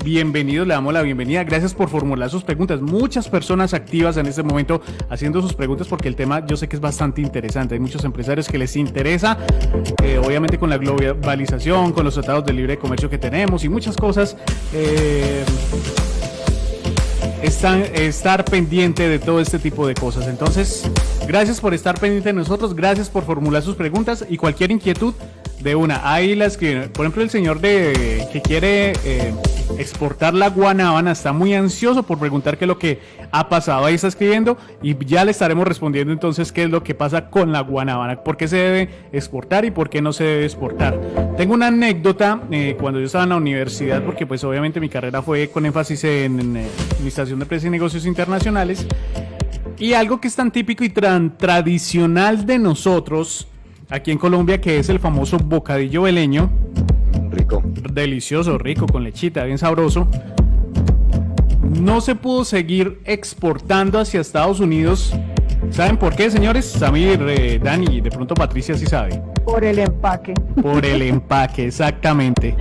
Bienvenidos, le damos la bienvenida. Gracias por formular sus preguntas. Muchas personas activas en este momento haciendo sus preguntas porque el tema yo sé que es bastante interesante. Hay muchos empresarios que les interesa, obviamente con la globalización, con los tratados de libre comercio que tenemos y muchas cosas. Estar pendiente de todo este tipo de cosas. Entonces, gracias por estar pendiente de nosotros, gracias por formular sus preguntas y cualquier inquietud de una. Ahí la escriben. Por ejemplo, el señor que quiere exportar la guanábana está muy ansioso por preguntar qué es lo que ha pasado. Ahí está escribiendo y ya le estaremos respondiendo entonces qué es lo que pasa con la guanábana, por qué se debe exportar y por qué no se debe exportar. Tengo una anécdota cuando yo estaba en la universidad, porque pues obviamente mi carrera fue con énfasis en Administración de Empresas y Negocios Internacionales, y algo que es tan típico y tan tradicional de nosotros aquí en Colombia, que es el famoso bocadillo veleño. Rico. Delicioso, rico, con lechita, bien sabroso. No se pudo seguir exportando hacia Estados Unidos. ¿Saben por qué, señores? Samir, Dani, de pronto Patricia sí sabe. Por el empaque. Por el empaque, exactamente.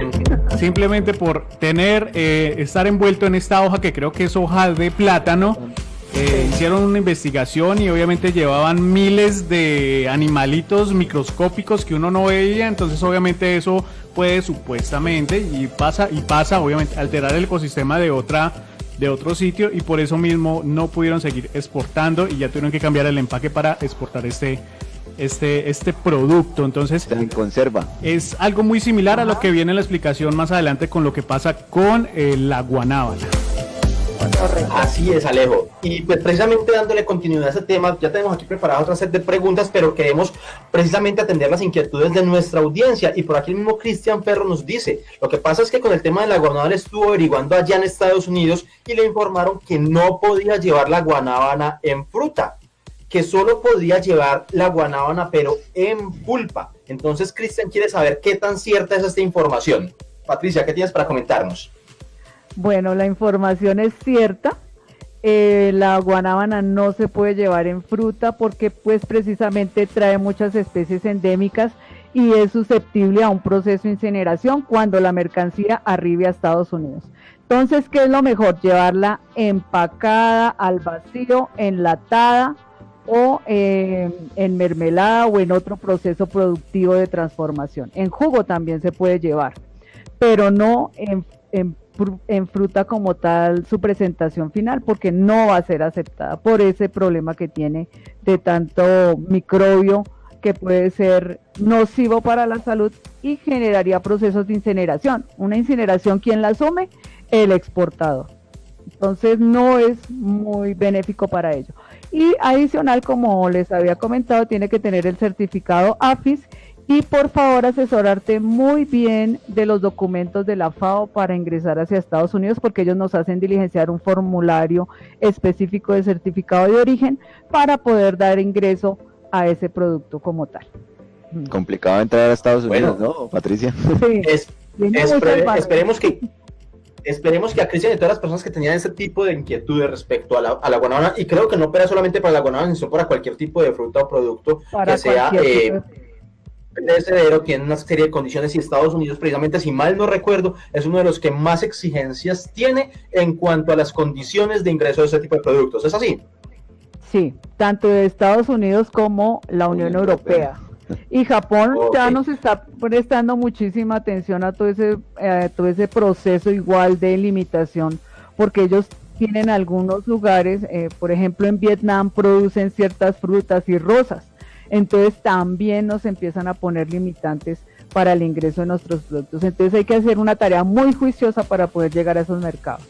Simplemente por estar envuelto en esta hoja, que creo que es hoja de plátano. Hicieron una investigación y obviamente llevaban miles de animalitos microscópicos que uno no veía, entonces obviamente eso puede supuestamente y pasa obviamente alterar el ecosistema de otro sitio, y por eso mismo no pudieron seguir exportando y ya tuvieron que cambiar el empaque para exportar este producto. Entonces en conserva. Es algo muy similar a lo que viene en la explicación más adelante con lo que pasa con la guanábana. Así es, Alejo. Y pues precisamente dándole continuidad a ese tema, ya tenemos aquí preparada otra set de preguntas, pero queremos precisamente atender las inquietudes de nuestra audiencia. Y por aquí el mismo Cristian Ferro nos dice, lo que pasa es que con el tema de la guanábana estuvo averiguando allá en Estados Unidos y le informaron que no podía llevar la guanábana en fruta, que solo podía llevar la guanábana pero en pulpa. Entonces Cristian quiere saber qué tan cierta es esta información. Patricia, ¿qué tienes para comentarnos? Bueno, la información es cierta. La guanábana no se puede llevar en fruta porque pues precisamente trae muchas especies endémicas y es susceptible a un proceso de incineración cuando la mercancía arribe a Estados Unidos. Entonces, ¿qué es lo mejor? Llevarla empacada, al vacío, enlatada o en mermelada o en otro proceso productivo de transformación. En jugo también se puede llevar, pero no en en fruta como tal su presentación final, porque no va a ser aceptada por ese problema que tiene de tanto microbio que puede ser nocivo para la salud y generaría procesos de incineración. Una incineración, ¿quién la asume? El exportador. Entonces no es muy benéfico para ello. Y adicional, como les había comentado, tiene que tener el certificado AFIS y por favor asesorarte muy bien de los documentos de la FAO para ingresar hacia Estados Unidos, porque ellos nos hacen diligenciar un formulario específico de certificado de origen para poder dar ingreso a ese producto como tal. Complicado entrar a Estados Unidos, ¿no, Patricia? Sí, esperemos que a Cristian y todas las personas que tenían ese tipo de inquietudes respecto a la guanábana, y creo que no opera solamente para la guanábana, sino para cualquier tipo de fruta o producto que sea perecedero, tiene una serie de condiciones, y Estados Unidos, precisamente, si mal no recuerdo, es uno de los que más exigencias tiene en cuanto a las condiciones de ingreso de ese tipo de productos. ¿Es así? Sí, tanto de Estados Unidos como la Unión Europea. Y Japón ya nos está prestando muchísima atención a todo ese proceso igual de limitación, porque ellos tienen algunos lugares, por ejemplo en Vietnam producen ciertas frutas y rosas, entonces también nos empiezan a poner limitantes para el ingreso de nuestros productos, entonces hay que hacer una tarea muy juiciosa para poder llegar a esos mercados.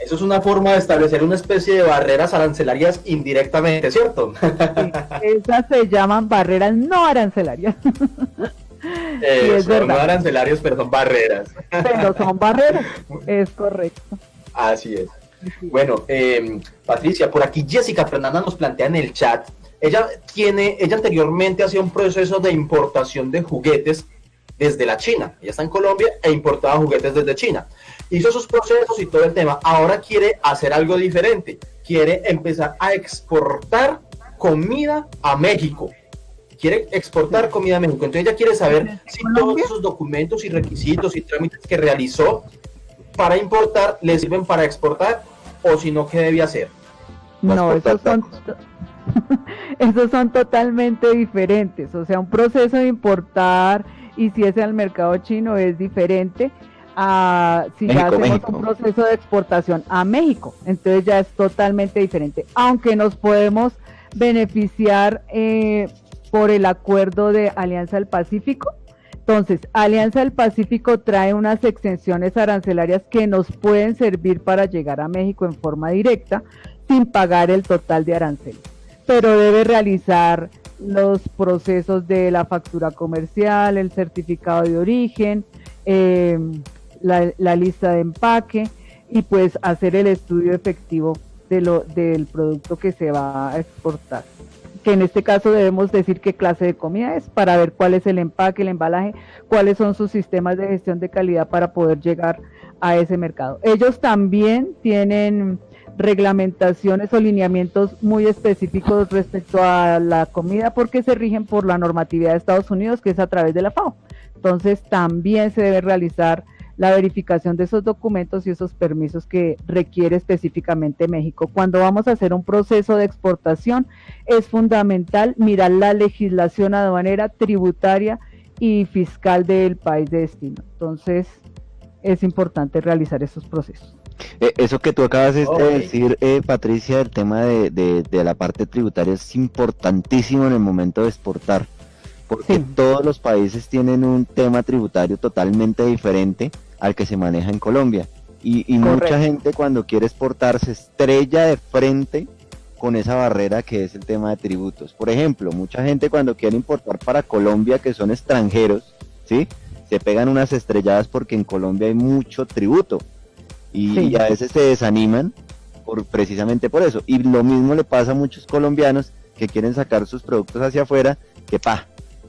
Eso es una forma de establecer una especie de barreras arancelarias indirectamente, ¿cierto? Sí, esas se llaman barreras no arancelarias. No arancelarios, pero son barreras. Pero son barreras, es correcto. Así es. Bueno, Patricia, por aquí Jessica Fernanda nos plantea en el chat, ella anteriormente hacía un proceso de importación de juguetes desde la China. Ella está en Colombia e importaba juguetes desde China. Hizo sus procesos y todo el tema. Ahora quiere hacer algo diferente. Quiere empezar a exportar comida a México. Quiere exportar comida a México. Entonces ella quiere saber si todos esos documentos y requisitos y trámites que realizó para importar le sirven para exportar, o si no, ¿qué debe hacer? No, esos son totalmente diferentes. O sea, un proceso de importar, y si es al mercado chino, es diferente a si ya hacemos un proceso de exportación a México, entonces ya es totalmente diferente, aunque nos podemos beneficiar por el acuerdo de Alianza del Pacífico. Entonces, Alianza del Pacífico trae unas exenciones arancelarias que nos pueden servir para llegar a México en forma directa sin pagar el total de aranceles, pero debe realizar los procesos de la factura comercial, el certificado de origen, la lista de empaque, y pues hacer el estudio efectivo del producto que se va a exportar, que en este caso debemos decir qué clase de comida es, para ver cuál es el empaque, el embalaje, cuáles son sus sistemas de gestión de calidad para poder llegar a ese mercado. Ellos también tienen reglamentaciones o lineamientos muy específicos respecto a la comida, porque se rigen por la normatividad de Estados Unidos, que es a través de la FAO. Entonces también se debe realizar la verificación de esos documentos y esos permisos que requiere específicamente México. Cuando vamos a hacer un proceso de exportación, es fundamental mirar la legislación aduanera, tributaria y fiscal del país de destino. Entonces, es importante realizar esos procesos. Eso que tú acabas de decir, Patricia, el tema de la parte tributaria es importantísimo en el momento de exportar, porque todos los países tienen un tema tributario totalmente diferente al que se maneja en Colombia, y mucha gente cuando quiere exportar se estrella de frente con esa barrera que es el tema de tributos. Por ejemplo, mucha gente cuando quiere importar para Colombia, que son extranjeros, ¿sí?, se pegan unas estrelladas porque en Colombia hay mucho tributo, y a veces se desaniman precisamente por eso. Y lo mismo le pasa a muchos colombianos que quieren sacar sus productos hacia afuera, que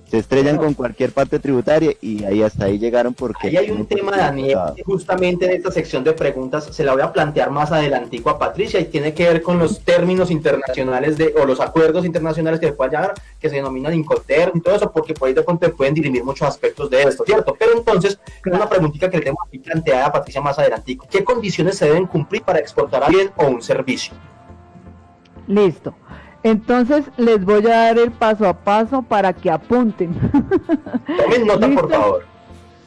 se estrellan con cualquier parte tributaria, y ahí hasta ahí llegaron porque... Ahí hay un tema, Daniel, justamente en esta sección de preguntas, se la voy a plantear más adelantico a Patricia, y tiene que ver con los términos internacionales o los acuerdos internacionales que se puedan llegar, que se denominan Incoterm y todo eso, porque por ahí de pronto pueden dirimir muchos aspectos de esto, ¿cierto? Pero entonces, una preguntita que le tengo aquí planteada a Patricia más adelantico. ¿Qué condiciones se deben cumplir para exportar a bien o un servicio? Listo. Entonces les voy a dar el paso a paso para que apunten. Tomen nota, por favor.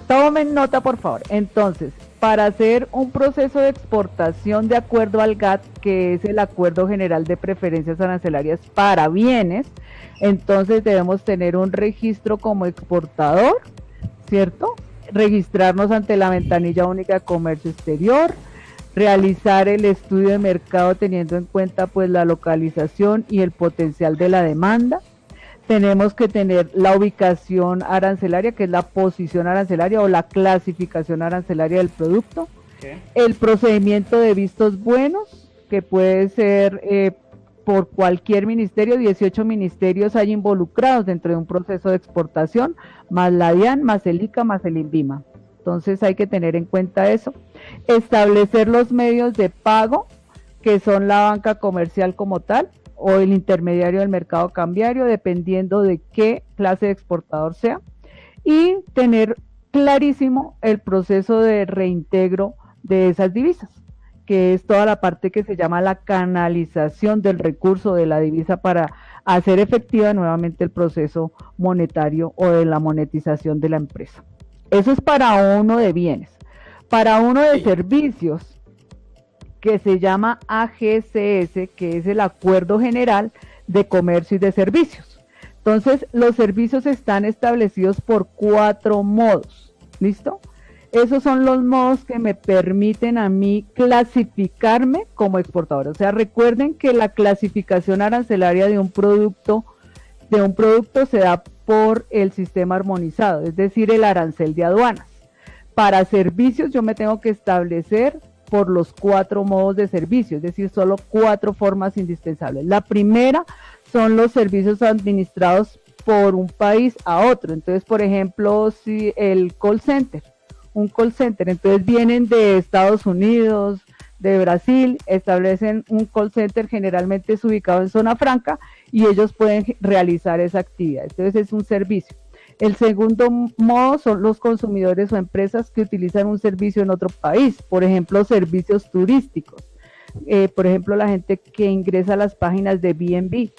Tomen nota, por favor. Entonces, para hacer un proceso de exportación de acuerdo al GATT, que es el Acuerdo General de Preferencias Arancelarias para Bienes, entonces debemos tener un registro como exportador, ¿cierto? Registrarnos ante la ventanilla única de comercio exterior, realizar el estudio de mercado teniendo en cuenta pues la localización y el potencial de la demanda. Tenemos que tener la ubicación arancelaria, que es la posición arancelaria o la clasificación arancelaria del producto. Okay. El procedimiento de vistos buenos, que puede ser por cualquier ministerio, 18 ministerios hay involucrados dentro de un proceso de exportación, más la DIAN, más el ICA, más el INVIMA. Entonces hay que tener en cuenta eso. Establecer los medios de pago, que son la banca comercial como tal, o el intermediario del mercado cambiario, dependiendo de qué clase de exportador sea, y tener clarísimo el proceso de reintegro de esas divisas, que es toda la parte que se llama la canalización del recurso de la divisa para hacer efectiva nuevamente el proceso monetario o de la monetización de la empresa. Eso es para uno de bienes. Para uno de servicios, que se llama AGCS, que es el Acuerdo General de Comercio y de Servicios. Entonces, los servicios están establecidos por 4 modos, ¿listo? Esos son los modos que me permiten a mí clasificarme como exportador. O sea, recuerden que la clasificación arancelaria de un producto se da por el sistema armonizado, es decir, el arancel de aduanas. Para servicios yo me tengo que establecer por los 4 modos de servicio, es decir, solo 4 formas indispensables. La primera son los servicios administrados por un país a otro. Entonces, por ejemplo, si el call center, un call center, entonces vienen de Estados Unidos, de Brasil, establecen un call center, generalmente es ubicado en zona franca, y ellos pueden realizar esa actividad. Entonces es un servicio. El segundo modo son los consumidores o empresas que utilizan un servicio en otro país, por ejemplo, servicios turísticos. Por ejemplo, la gente que ingresa a las páginas de B&B,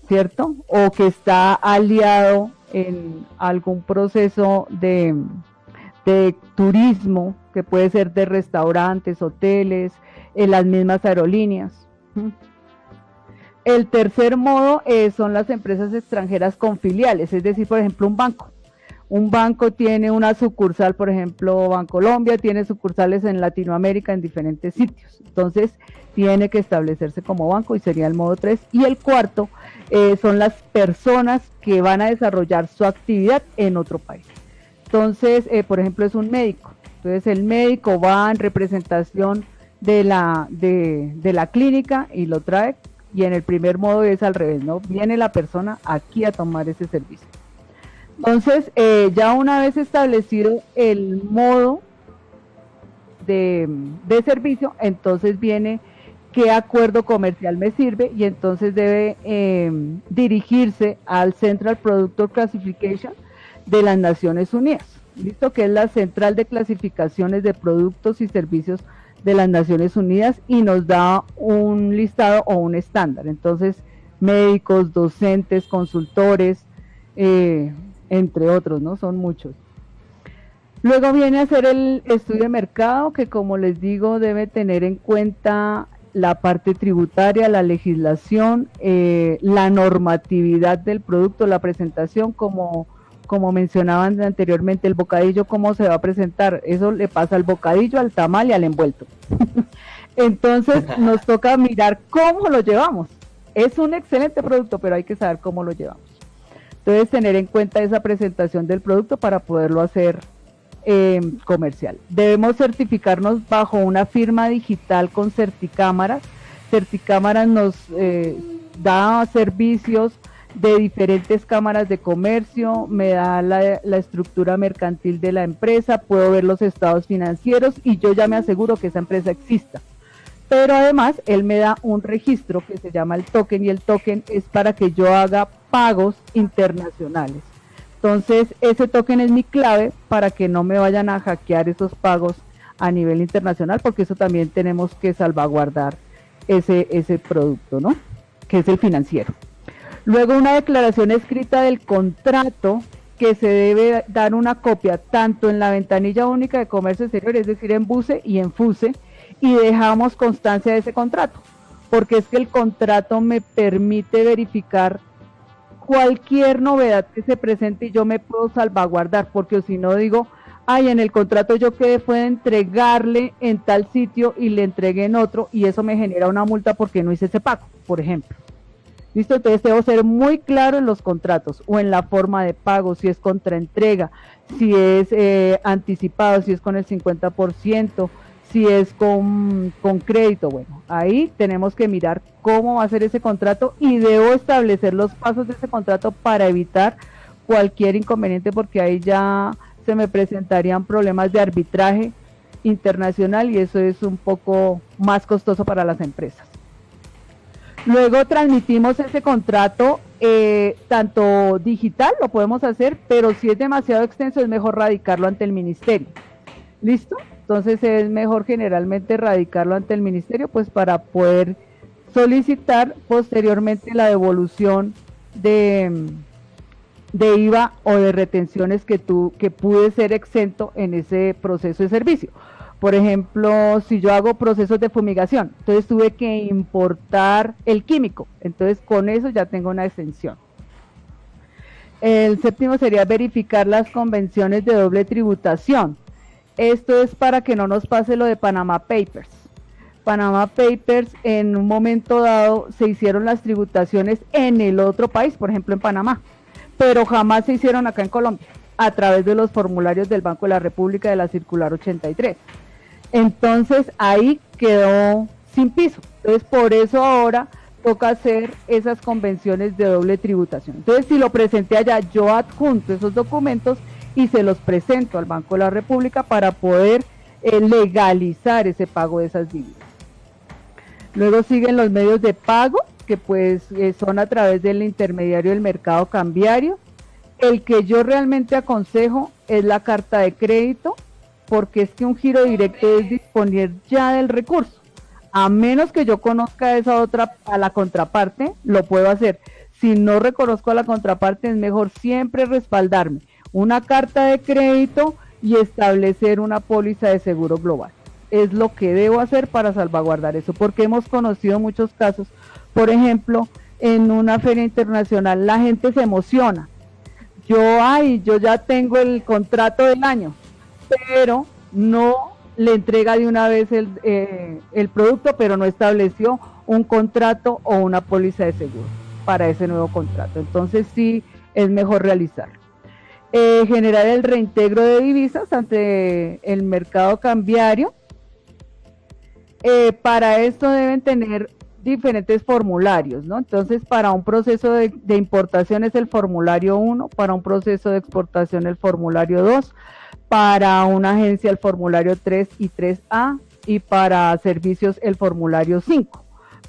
¿cierto? O que está aliado en algún proceso de turismo, que puede ser de restaurantes, hoteles, en las mismas aerolíneas. El tercer modo son las empresas extranjeras con filiales, es decir, por ejemplo, un banco. Un banco tiene una sucursal, por ejemplo, Bancolombia tiene sucursales en Latinoamérica en diferentes sitios. Entonces, tiene que establecerse como banco y sería el modo 3. Y el cuarto son las personas que van a desarrollar su actividad en otro país. Entonces, por ejemplo, es un médico. Entonces, el médico va en representación de la clínica y lo trae. Y en el primer modo es al revés, ¿no? Viene la persona aquí a tomar ese servicio. Entonces, ya una vez establecido el modo de servicio, entonces viene qué acuerdo comercial me sirve y entonces debe dirigirse al Central Productor Classification de las Naciones Unidas, ¿listo? Que es la central de clasificaciones de productos y servicios de las Naciones Unidas y nos da un listado o un estándar. Entonces, médicos, docentes, consultores, entre otros, ¿no? Son muchos. Luego viene a hacer el estudio de mercado, que como les digo, debe tener en cuenta la parte tributaria, la legislación, la normatividad del producto, la presentación, como mencionaban anteriormente, el bocadillo, cómo se va a presentar. Eso le pasa al bocadillo, al tamal y al envuelto. Entonces nos toca mirar cómo lo llevamos. Es un excelente producto, pero hay que saber cómo lo llevamos. Entonces tener en cuenta esa presentación del producto para poderlo hacer comercial. Debemos certificarnos bajo una firma digital con Certicámaras. Certicámaras nos da servicios de diferentes cámaras de comercio, me da la estructura mercantil de la empresa, puedo ver los estados financieros y yo ya me aseguro que esa empresa exista. Pero además él me da un registro que se llama el token, y el token es para que yo haga pagos internacionales. Entonces ese token es mi clave para que no me vayan a hackear esos pagos a nivel internacional, porque eso también tenemos que salvaguardar ese producto, ¿no? Que es el financiero. Luego una declaración escrita del contrato que se debe dar una copia tanto en la ventanilla única de comercio exterior, es decir, en BUCE y en FUSE, y dejamos constancia de ese contrato, porque es que el contrato me permite verificar cualquier novedad que se presente y yo me puedo salvaguardar, porque si no digo, ay, en el contrato yo quedé fue de entregarle en tal sitio y le entregué en otro, y eso me genera una multa porque no hice ese pago, por ejemplo. ¿Listo? Entonces debo ser muy claro en los contratos o en la forma de pago, si es contraentrega, si es anticipado, si es con el 50%, si es con crédito. Bueno, ahí tenemos que mirar cómo va a ser ese contrato y debo establecer los pasos de ese contrato para evitar cualquier inconveniente, porque ahí ya se me presentarían problemas de arbitraje internacional y eso es un poco más costoso para las empresas. Luego transmitimos ese contrato tanto digital, lo podemos hacer, pero si es demasiado extenso es mejor radicarlo ante el ministerio. ¿Listo? Entonces es mejor generalmente radicarlo ante el ministerio, pues para poder solicitar posteriormente la devolución de IVA o de retenciones que pude ser exento en ese proceso de servicio. Por ejemplo, si yo hago procesos de fumigación, entonces tuve que importar el químico, entonces con eso ya tengo una exención. El séptimo sería verificar las convenciones de doble tributación. Esto es para que no nos pase lo de Panama Papers. Panama Papers, en un momento dado se hicieron las tributaciones en el otro país, por ejemplo en Panamá, pero jamás se hicieron acá en Colombia, a través de los formularios del Banco de la República de la Circular 83. Entonces ahí quedó sin piso. Entonces por eso ahora toca hacer esas convenciones de doble tributación. Entonces si lo presenté allá, yo adjunto esos documentos y se los presento al Banco de la República para poder legalizar ese pago de esas divisas. Luego siguen los medios de pago, que pues son a través del intermediario del mercado cambiario. El que yo realmente aconsejo es la carta de crédito, porque es que un giro directo es disponer ya del recurso. A menos que yo conozca a la contraparte, lo puedo hacer. Si no reconozco a la contraparte, es mejor siempre respaldarme una carta de crédito y establecer una póliza de seguro global. Es lo que debo hacer para salvaguardar eso, porque hemos conocido muchos casos. Por ejemplo, en una feria internacional la gente se emociona. Yo ya tengo el contrato del año, pero no le entrega de una vez el producto, pero no estableció un contrato o una póliza de seguro para ese nuevo contrato. Entonces sí es mejor realizarlo. Generar el reintegro de divisas ante el mercado cambiario. Para esto deben tener diferentes formularios, ¿no? Entonces, para un proceso de importación es el formulario 1, para un proceso de exportación el formulario 2, para una agencia el formulario 3 y 3A, y para servicios el formulario 5.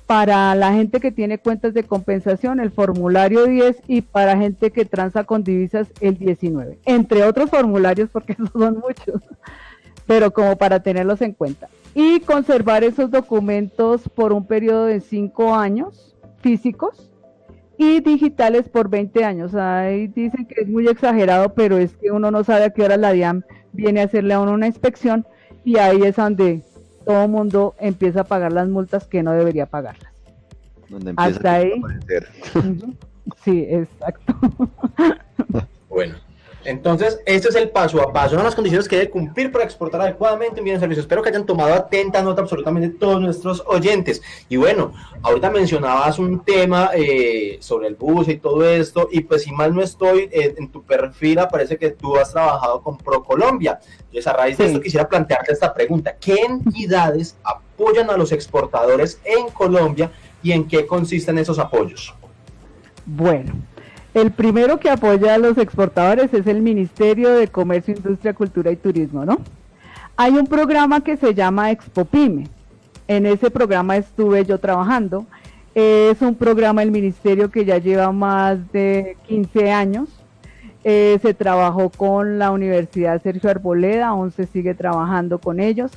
Para la gente que tiene cuentas de compensación el formulario 10 y para gente que transa con divisas el 19. Entre otros formularios, porque esos son muchos, pero como para tenerlos en cuenta. Y conservar esos documentos por un periodo de 5 años físicos y digitales por 20 años. Ahí dicen que es muy exagerado, pero es que uno no sabe a qué hora la DIAN viene a hacerle a uno una inspección y ahí es donde todo el mundo empieza a pagar las multas que no debería pagarlas. Donde empieza hasta ahí. Sí, exacto. Bueno. Entonces, este es el paso a paso, son las condiciones que debe cumplir para exportar adecuadamente un bien de servicio. Espero que hayan tomado atenta nota absolutamente todos nuestros oyentes. Y bueno, ahorita mencionabas un tema sobre el bus y todo esto, y pues si mal no estoy, en tu perfil aparece que tú has trabajado con ProColombia. Entonces, a raíz de esto quisiera plantearte esta pregunta. ¿Qué entidades apoyan a los exportadores en Colombia y en qué consisten esos apoyos? Bueno, el primero que apoya a los exportadores es el Ministerio de Comercio, Industria, Cultura y Turismo, ¿no? Hay un programa que se llama Expopyme. En ese programa estuve yo trabajando. Es un programa del ministerio que ya lleva más de 15 años. Se trabajó con la Universidad Sergio Arboleda, aún se sigue trabajando con ellos.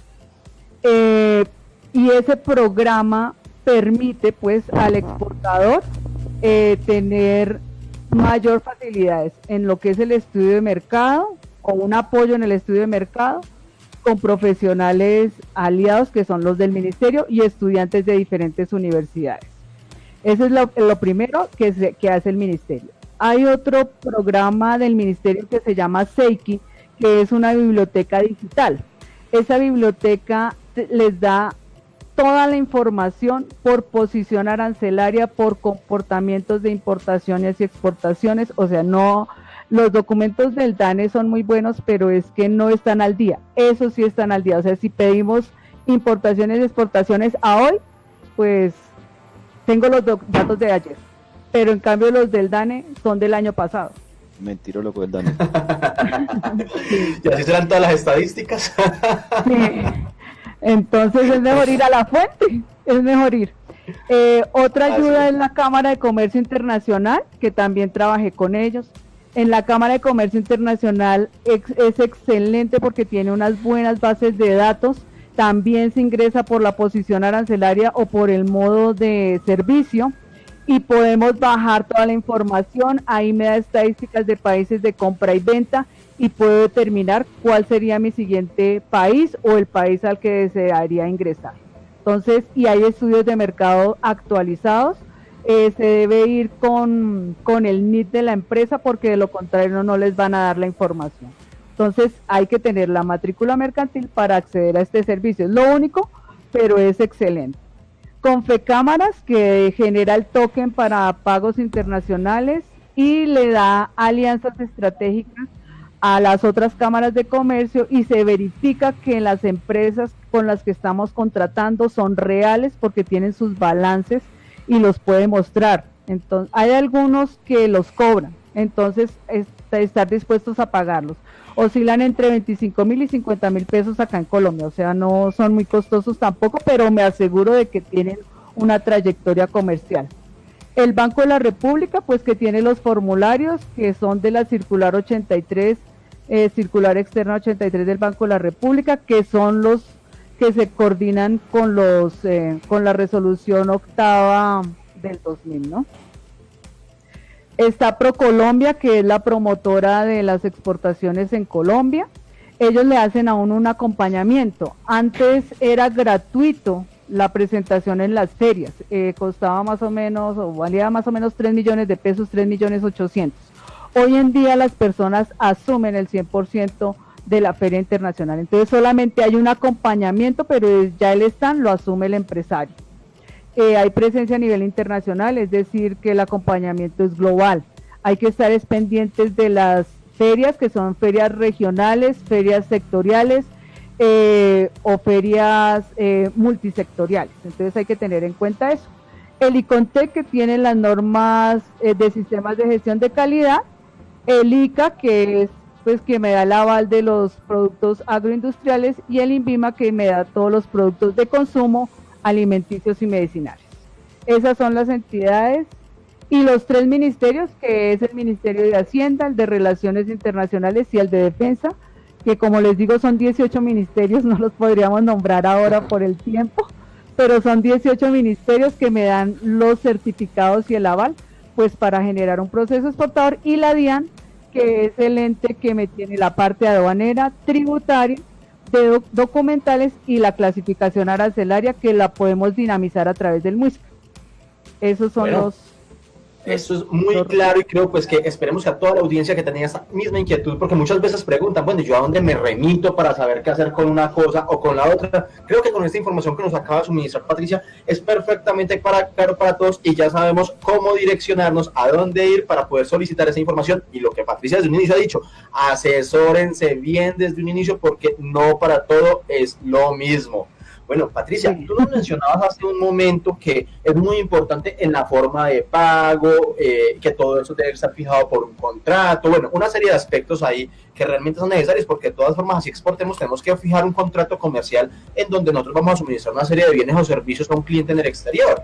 Y ese programa permite pues al exportador tener mayor facilidades en lo que es el estudio de mercado o un apoyo en el estudio de mercado con profesionales aliados que son los del ministerio y estudiantes de diferentes universidades. Eso es lo primero que hace el ministerio. Hay otro programa del ministerio que se llama Seiki, que es una biblioteca digital. Esa biblioteca les da toda la información por posición arancelaria, por comportamientos de importaciones y exportaciones, o sea, no, los documentos del DANE son muy buenos, pero es que no están al día. Eso sí están al día, o sea, si pedimos importaciones y exportaciones a hoy, pues tengo los datos de ayer, pero en cambio los del DANE son del año pasado. Mentiro loco del DANE. Y así serán todas las estadísticas. Sí. Entonces es mejor ir a la fuente, es mejor ir. Otra ayuda es la Cámara de Comercio Internacional, que también trabajé con ellos. En la Cámara de Comercio Internacional es excelente porque tiene unas buenas bases de datos. También se ingresa por la posición arancelaria o por el modo de servicio y podemos bajar toda la información. Ahí me da estadísticas de países de compra y venta y puedo determinar cuál sería mi siguiente país o el país al que desearía ingresar. Entonces, y hay estudios de mercado actualizados. Se debe ir con el NIT de la empresa porque de lo contrario no les van a dar la información. Entonces hay que tener la matrícula mercantil para acceder a este servicio. Es lo único, pero es excelente. Confecámaras, que genera el token para pagos internacionales y le da alianzas estratégicas a las otras cámaras de comercio y se verifica que las empresas con las que estamos contratando son reales porque tienen sus balances y los puede mostrar. Entonces, hay algunos que los cobran, entonces estar dispuestos a pagarlos. Oscilan entre 25.000 y 50.000 pesos acá en Colombia, o sea, no son muy costosos tampoco, pero me aseguro de que tienen una trayectoria comercial. El Banco de la República, pues que tiene los formularios que son de la circular 83, circular externa 83 del Banco de la República, que son los que se coordinan con con la resolución octava del 2000, ¿no? Está ProColombia, que es la promotora de las exportaciones en Colombia. Ellos le hacen a uno un acompañamiento. Antes era gratuito la presentación en las ferias, costaba más o menos, o valía más o menos 3 millones de pesos, 3.800.000. Hoy en día las personas asumen el 100% de la feria internacional, entonces solamente hay un acompañamiento, pero ya el stand lo asume el empresario. Hay presencia a nivel internacional, es decir, que el acompañamiento es global. Hay que estar pendientes de las ferias, que son ferias regionales, ferias sectoriales o ferias multisectoriales. Entonces hay que tener en cuenta eso. El ICONTEC, que tiene las normas de sistemas de gestión de calidad. El ICA, que es pues que me da el aval de los productos agroindustriales, y el INVIMA, que me da todos los productos de consumo alimenticios y medicinales. Esas son las entidades y los 3 ministerios, que es el Ministerio de Hacienda, el de Relaciones Internacionales y el de Defensa, que como les digo son 18 ministerios, no los podríamos nombrar ahora por el tiempo, pero son 18 ministerios que me dan los certificados y el aval, pues para generar un proceso exportador, y la DIAN, que es el ente que me tiene la parte aduanera, tributaria, de documentales y la clasificación arancelaria, que la podemos dinamizar a través del MUISC. Esos son Eso es muy claro, y creo pues que esperemos que a toda la audiencia que tenía esa misma inquietud, porque muchas veces preguntan, bueno, ¿yo a dónde me remito para saber qué hacer con una cosa o con la otra? Creo que con esta información que nos acaba de suministrar Patricia es perfectamente claro para todos, y ya sabemos cómo direccionarnos, a dónde ir para poder solicitar esa información. Y lo que Patricia desde un inicio ha dicho, asesórense bien desde un inicio, porque no para todo es lo mismo. Bueno, Patricia, tú nos mencionabas hace un momento que es muy importante en la forma de pago, que todo eso debe estar fijado por un contrato, bueno, una serie de aspectos ahí que realmente son necesarios, porque de todas formas, así exportemos, tenemos que fijar un contrato comercial en donde nosotros vamos a suministrar una serie de bienes o servicios a un cliente en el exterior.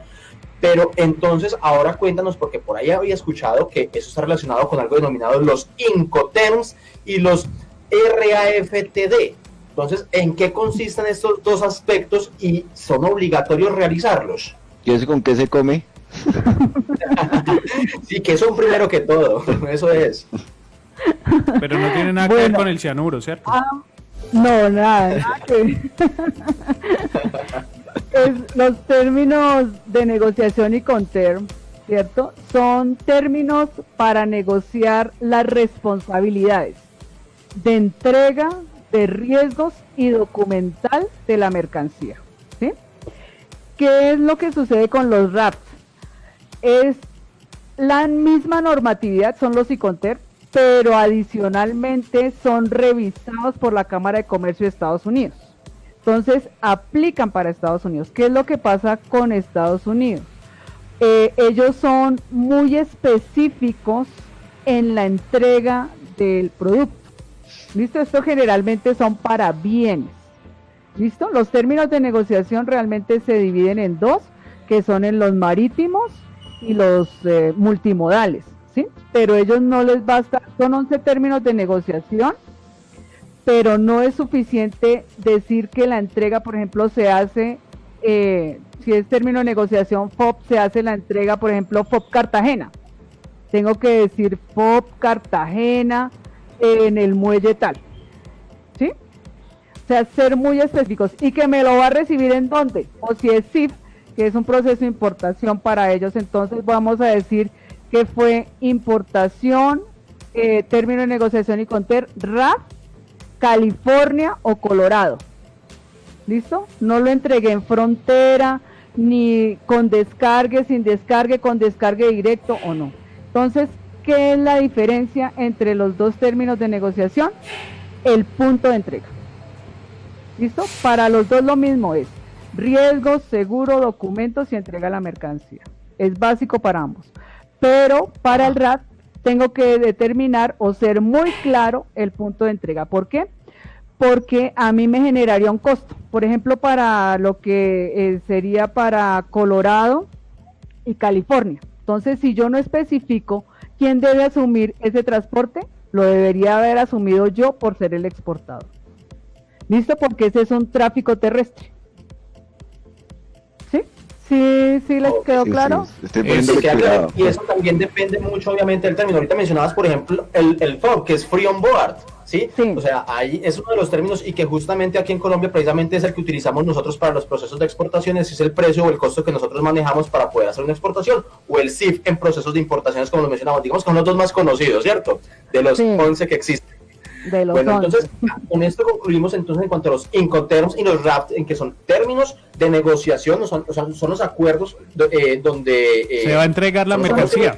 Pero entonces, ahora cuéntanos, porque por ahí había escuchado que eso está relacionado con algo denominado los Incoterms y los RAFTD. Entonces, ¿en qué consisten estos dos aspectos y son obligatorios realizarlos? ¿Y eso con qué se come? Sí, que son primero que todo, eso es. Pero no tiene nada que ver con el cianuro, ¿cierto? No, nada que ver. Los términos de negociación y Conterm, ¿cierto? Son términos para negociar las responsabilidades de entrega, de riesgos y documental de la mercancía, ¿sí? ¿Qué es lo que sucede con los RAPs? Es la misma normatividad, son los ICONTER, pero adicionalmente son revisados por la Cámara de Comercio de Estados Unidos. Entonces, aplican para Estados Unidos. ¿Qué es lo que pasa con Estados Unidos? Ellos son muy específicos en la entrega del producto. ¿Listo? Esto generalmente son para bienes. ¿Listo? Los términos de negociación realmente se dividen en dos, que son en los marítimos y los multimodales, ¿sí? Pero ellos no les basta, son 11 términos de negociación, pero no es suficiente decir que la entrega, por ejemplo, se hace, si es término de negociación FOB, se hace la entrega, por ejemplo, FOB Cartagena. Tengo que decir FOB Cartagena en el muelle tal, ¿sí? O sea, ser muy específicos. ¿Y que me lo va a recibir en dónde? O si es CIF, que es un proceso de importación para ellos, entonces vamos a decir que fue importación, término de negociación y Conter, RAF, California o Colorado. ¿Listo? No lo entregué en frontera, ni con descargue, sin descargue, con descargue directo o no. Entonces, ¿qué es la diferencia entre los dos términos de negociación? El punto de entrega. ¿Listo? Para los dos lo mismo es riesgos, seguro, documentos y entrega de la mercancía. Es básico para ambos. Pero para el RAT tengo que determinar o ser muy claro el punto de entrega. ¿Por qué? Porque a mí me generaría un costo. Por ejemplo, para lo que sería para Colorado y California. Entonces, si yo no especifico quién debe asumir ese transporte, lo debería haber asumido yo por ser el exportador. ¿Listo? Porque ese es un tráfico terrestre. ¿Sí? ¿Sí les quedó claro? Estoy poniéndole queda cuidado. claro. Y eso también depende mucho, obviamente, del término. Ahorita mencionabas, por ejemplo, el FOB, que es Free on Board, ¿sí? O sea, ahí es uno de los términos y que justamente aquí en Colombia precisamente es el que utilizamos nosotros para los procesos de exportaciones, es el precio o el costo que nosotros manejamos para poder hacer una exportación, o el CIF en procesos de importaciones, como lo mencionamos. Digamos que son los dos más conocidos, ¿cierto? De los 11 que existen. Bueno, entonces, con esto concluimos entonces en cuanto a los Incoterms y los RAPs, en que son términos de negociación, son los acuerdos donde... se va a entregar la mercancía.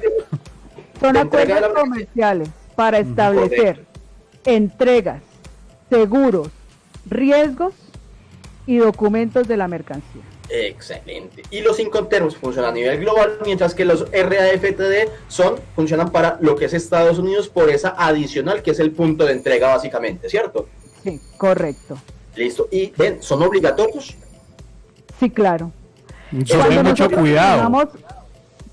Son acuerdos comerciales para establecer entregas, seguros, riesgos y documentos de la mercancía. Excelente. Y los Incoterms funcionan a nivel global, mientras que los RAFTD funcionan para lo que es Estados Unidos por esa adicional que es el punto de entrega básicamente, ¿cierto? Sí, correcto. Listo. ¿Y ven, son obligatorios? Sí, claro. Ten mucho cuidado.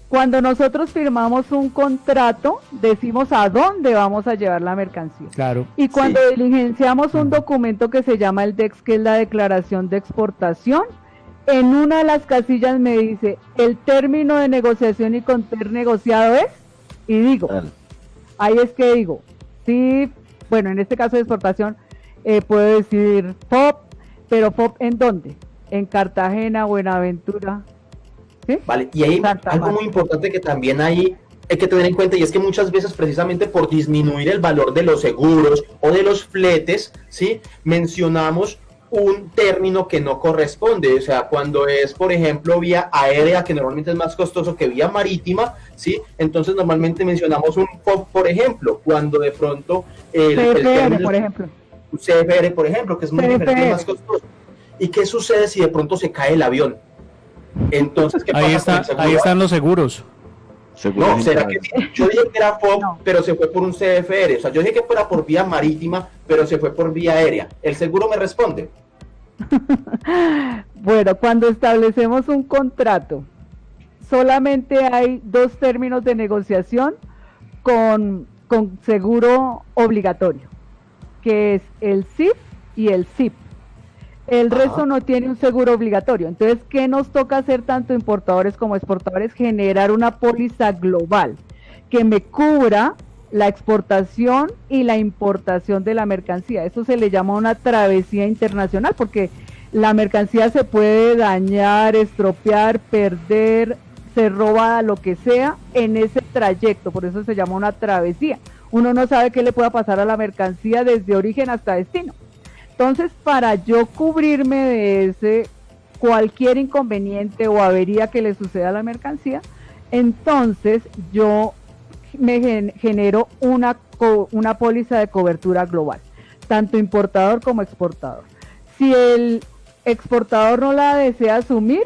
Cuando nosotros firmamos un contrato, decimos a dónde vamos a llevar la mercancía. Claro. Y cuando diligenciamos un documento que se llama el DEX, que es la declaración de exportación, en una de las casillas me dice, el término de negociación y conter negociado es, y digo, ahí es que digo, sí, bueno, en este caso de exportación, puedo decir FOB, pero FOB ¿en dónde? En Cartagena, Buenaventura, ¿sí? Vale, y hay algo muy importante que también hay que tener en cuenta, y es que muchas veces precisamente por disminuir el valor de los seguros o de los fletes, ¿sí? Mencionamos un término que no corresponde, o sea, cuando es, por ejemplo, vía aérea, que normalmente es más costoso que vía marítima, ¿sí? Entonces normalmente mencionamos un FOB, por ejemplo, cuando de pronto CFR, por ejemplo. CFR, por ejemplo, que es muy diferente, más costoso. ¿Y qué sucede si de pronto se cae el avión? Entonces, ¿qué pasa? Ahí están los seguros. No, ¿será que yo dije que era FOB, pero se fue por un CFR? O sea, yo dije que fuera por vía marítima, pero se fue por vía aérea. ¿El seguro me responde? Bueno, cuando establecemos un contrato, solamente hay dos términos de negociación con seguro obligatorio, que es el CIF y el CIP. El resto no tiene un seguro obligatorio. Entonces, ¿qué nos toca hacer tanto importadores como exportadores? Generar una póliza global que me cubra la exportación y la importación de la mercancía. Eso se le llama una travesía internacional, porque la mercancía se puede dañar, estropear, perder, ser robada, lo que sea, en ese trayecto. Por eso se llama una travesía. Uno no sabe qué le pueda pasar a la mercancía desde origen hasta destino. Entonces, para yo cubrirme de ese cualquier inconveniente o avería que le suceda a la mercancía, entonces yo me genero una póliza de cobertura global, tanto importador como exportador. Si el exportador no la desea asumir,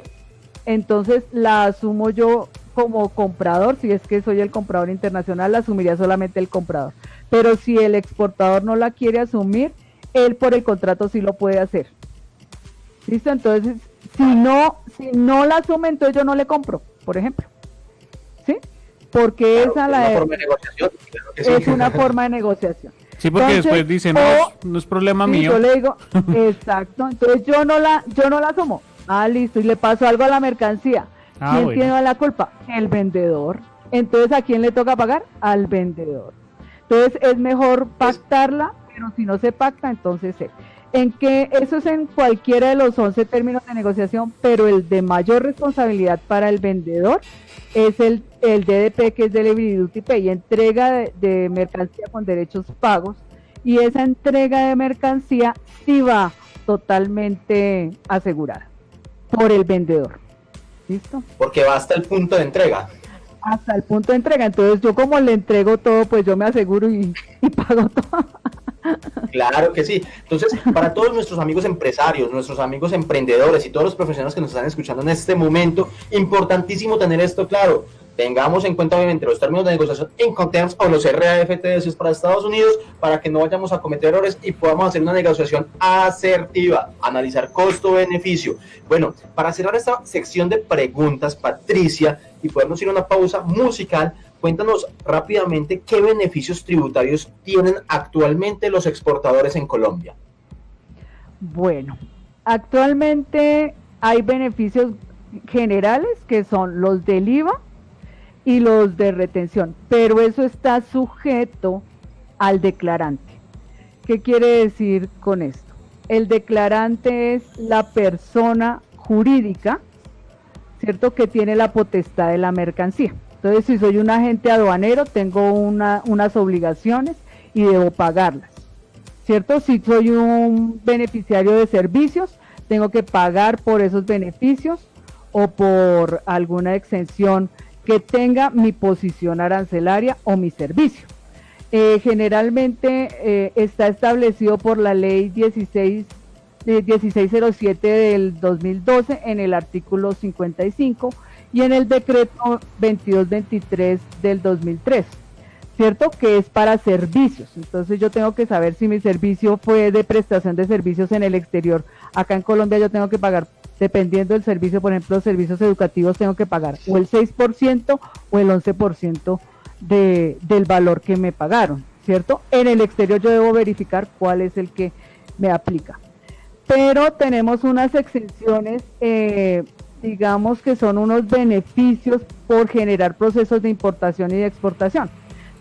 entonces la asumo yo como comprador. Si es que soy el comprador internacional, la asumiría solamente el comprador. Pero si el exportador no la quiere asumir, él por el contrato sí lo puede hacer. ¿Listo? Entonces, si no la asume, entonces yo no le compro, por ejemplo. ¿Sí? Porque claro, esa es la una forma de negociación. Claro que sí. es una forma de negociación. Sí, porque Entonces, después dicen, no es problema sí, mío. yo le digo, exacto, entonces yo no la asumo. Ah, listo, y le pasó algo a la mercancía. ¿Quién bueno. tiene la culpa? El vendedor. Entonces, ¿a quién le toca pagar? Al vendedor. Entonces, es mejor pactarla, pero si no se pacta, entonces eso es en cualquiera de los 11 términos de negociación, pero el de mayor responsabilidad para el vendedor es el DDP, que es Delivery Duty Pay, entrega de mercancía con derechos pagos, y esa entrega de mercancía sí va totalmente asegurada por el vendedor. ¿Listo? Porque va hasta el punto de entrega. Hasta el punto de entrega. Entonces yo, como le entrego todo, pues yo me aseguro y pago todo. Claro que sí. Entonces, para todos nuestros amigos empresarios, nuestros amigos emprendedores y todos los profesionales que nos están escuchando en este momento, importantísimo tener esto claro. Tengamos en cuenta, obviamente, los términos de negociación Incoterms o los RAFTS para Estados Unidos, para que no vayamos a cometer errores y podamos hacer una negociación asertiva, analizar costo-beneficio. Bueno, para cerrar esta sección de preguntas, Patricia, y podernos ir a una pausa musical, cuéntanos rápidamente qué beneficios tributarios tienen actualmente los exportadores en Colombia. Bueno, actualmente hay beneficios generales que son los del IVA y los de retención, pero eso está sujeto al declarante. ¿Qué quiere decir con esto? El declarante es la persona jurídica, ¿cierto?, que tiene la potestad de la mercancía. Entonces, si soy un agente aduanero, tengo unas obligaciones y debo pagarlas, ¿cierto? Si soy un beneficiario de servicios, tengo que pagar por esos beneficios o por alguna exención que tenga mi posición arancelaria o mi servicio. Generalmente está establecido por la ley 1607 del 2012 en el artículo 55 y en el decreto 2223 del 2003, ¿cierto? Que es para servicios. Entonces yo tengo que saber si mi servicio fue de prestación de servicios en el exterior. Acá en Colombia yo tengo que pagar, dependiendo del servicio, por ejemplo, servicios educativos, tengo que pagar o el 6% o el 11% del valor que me pagaron, ¿cierto? En el exterior yo debo verificar cuál es el que me aplica. Pero tenemos unas exenciones, digamos que son unos beneficios por generar procesos de importación y de exportación.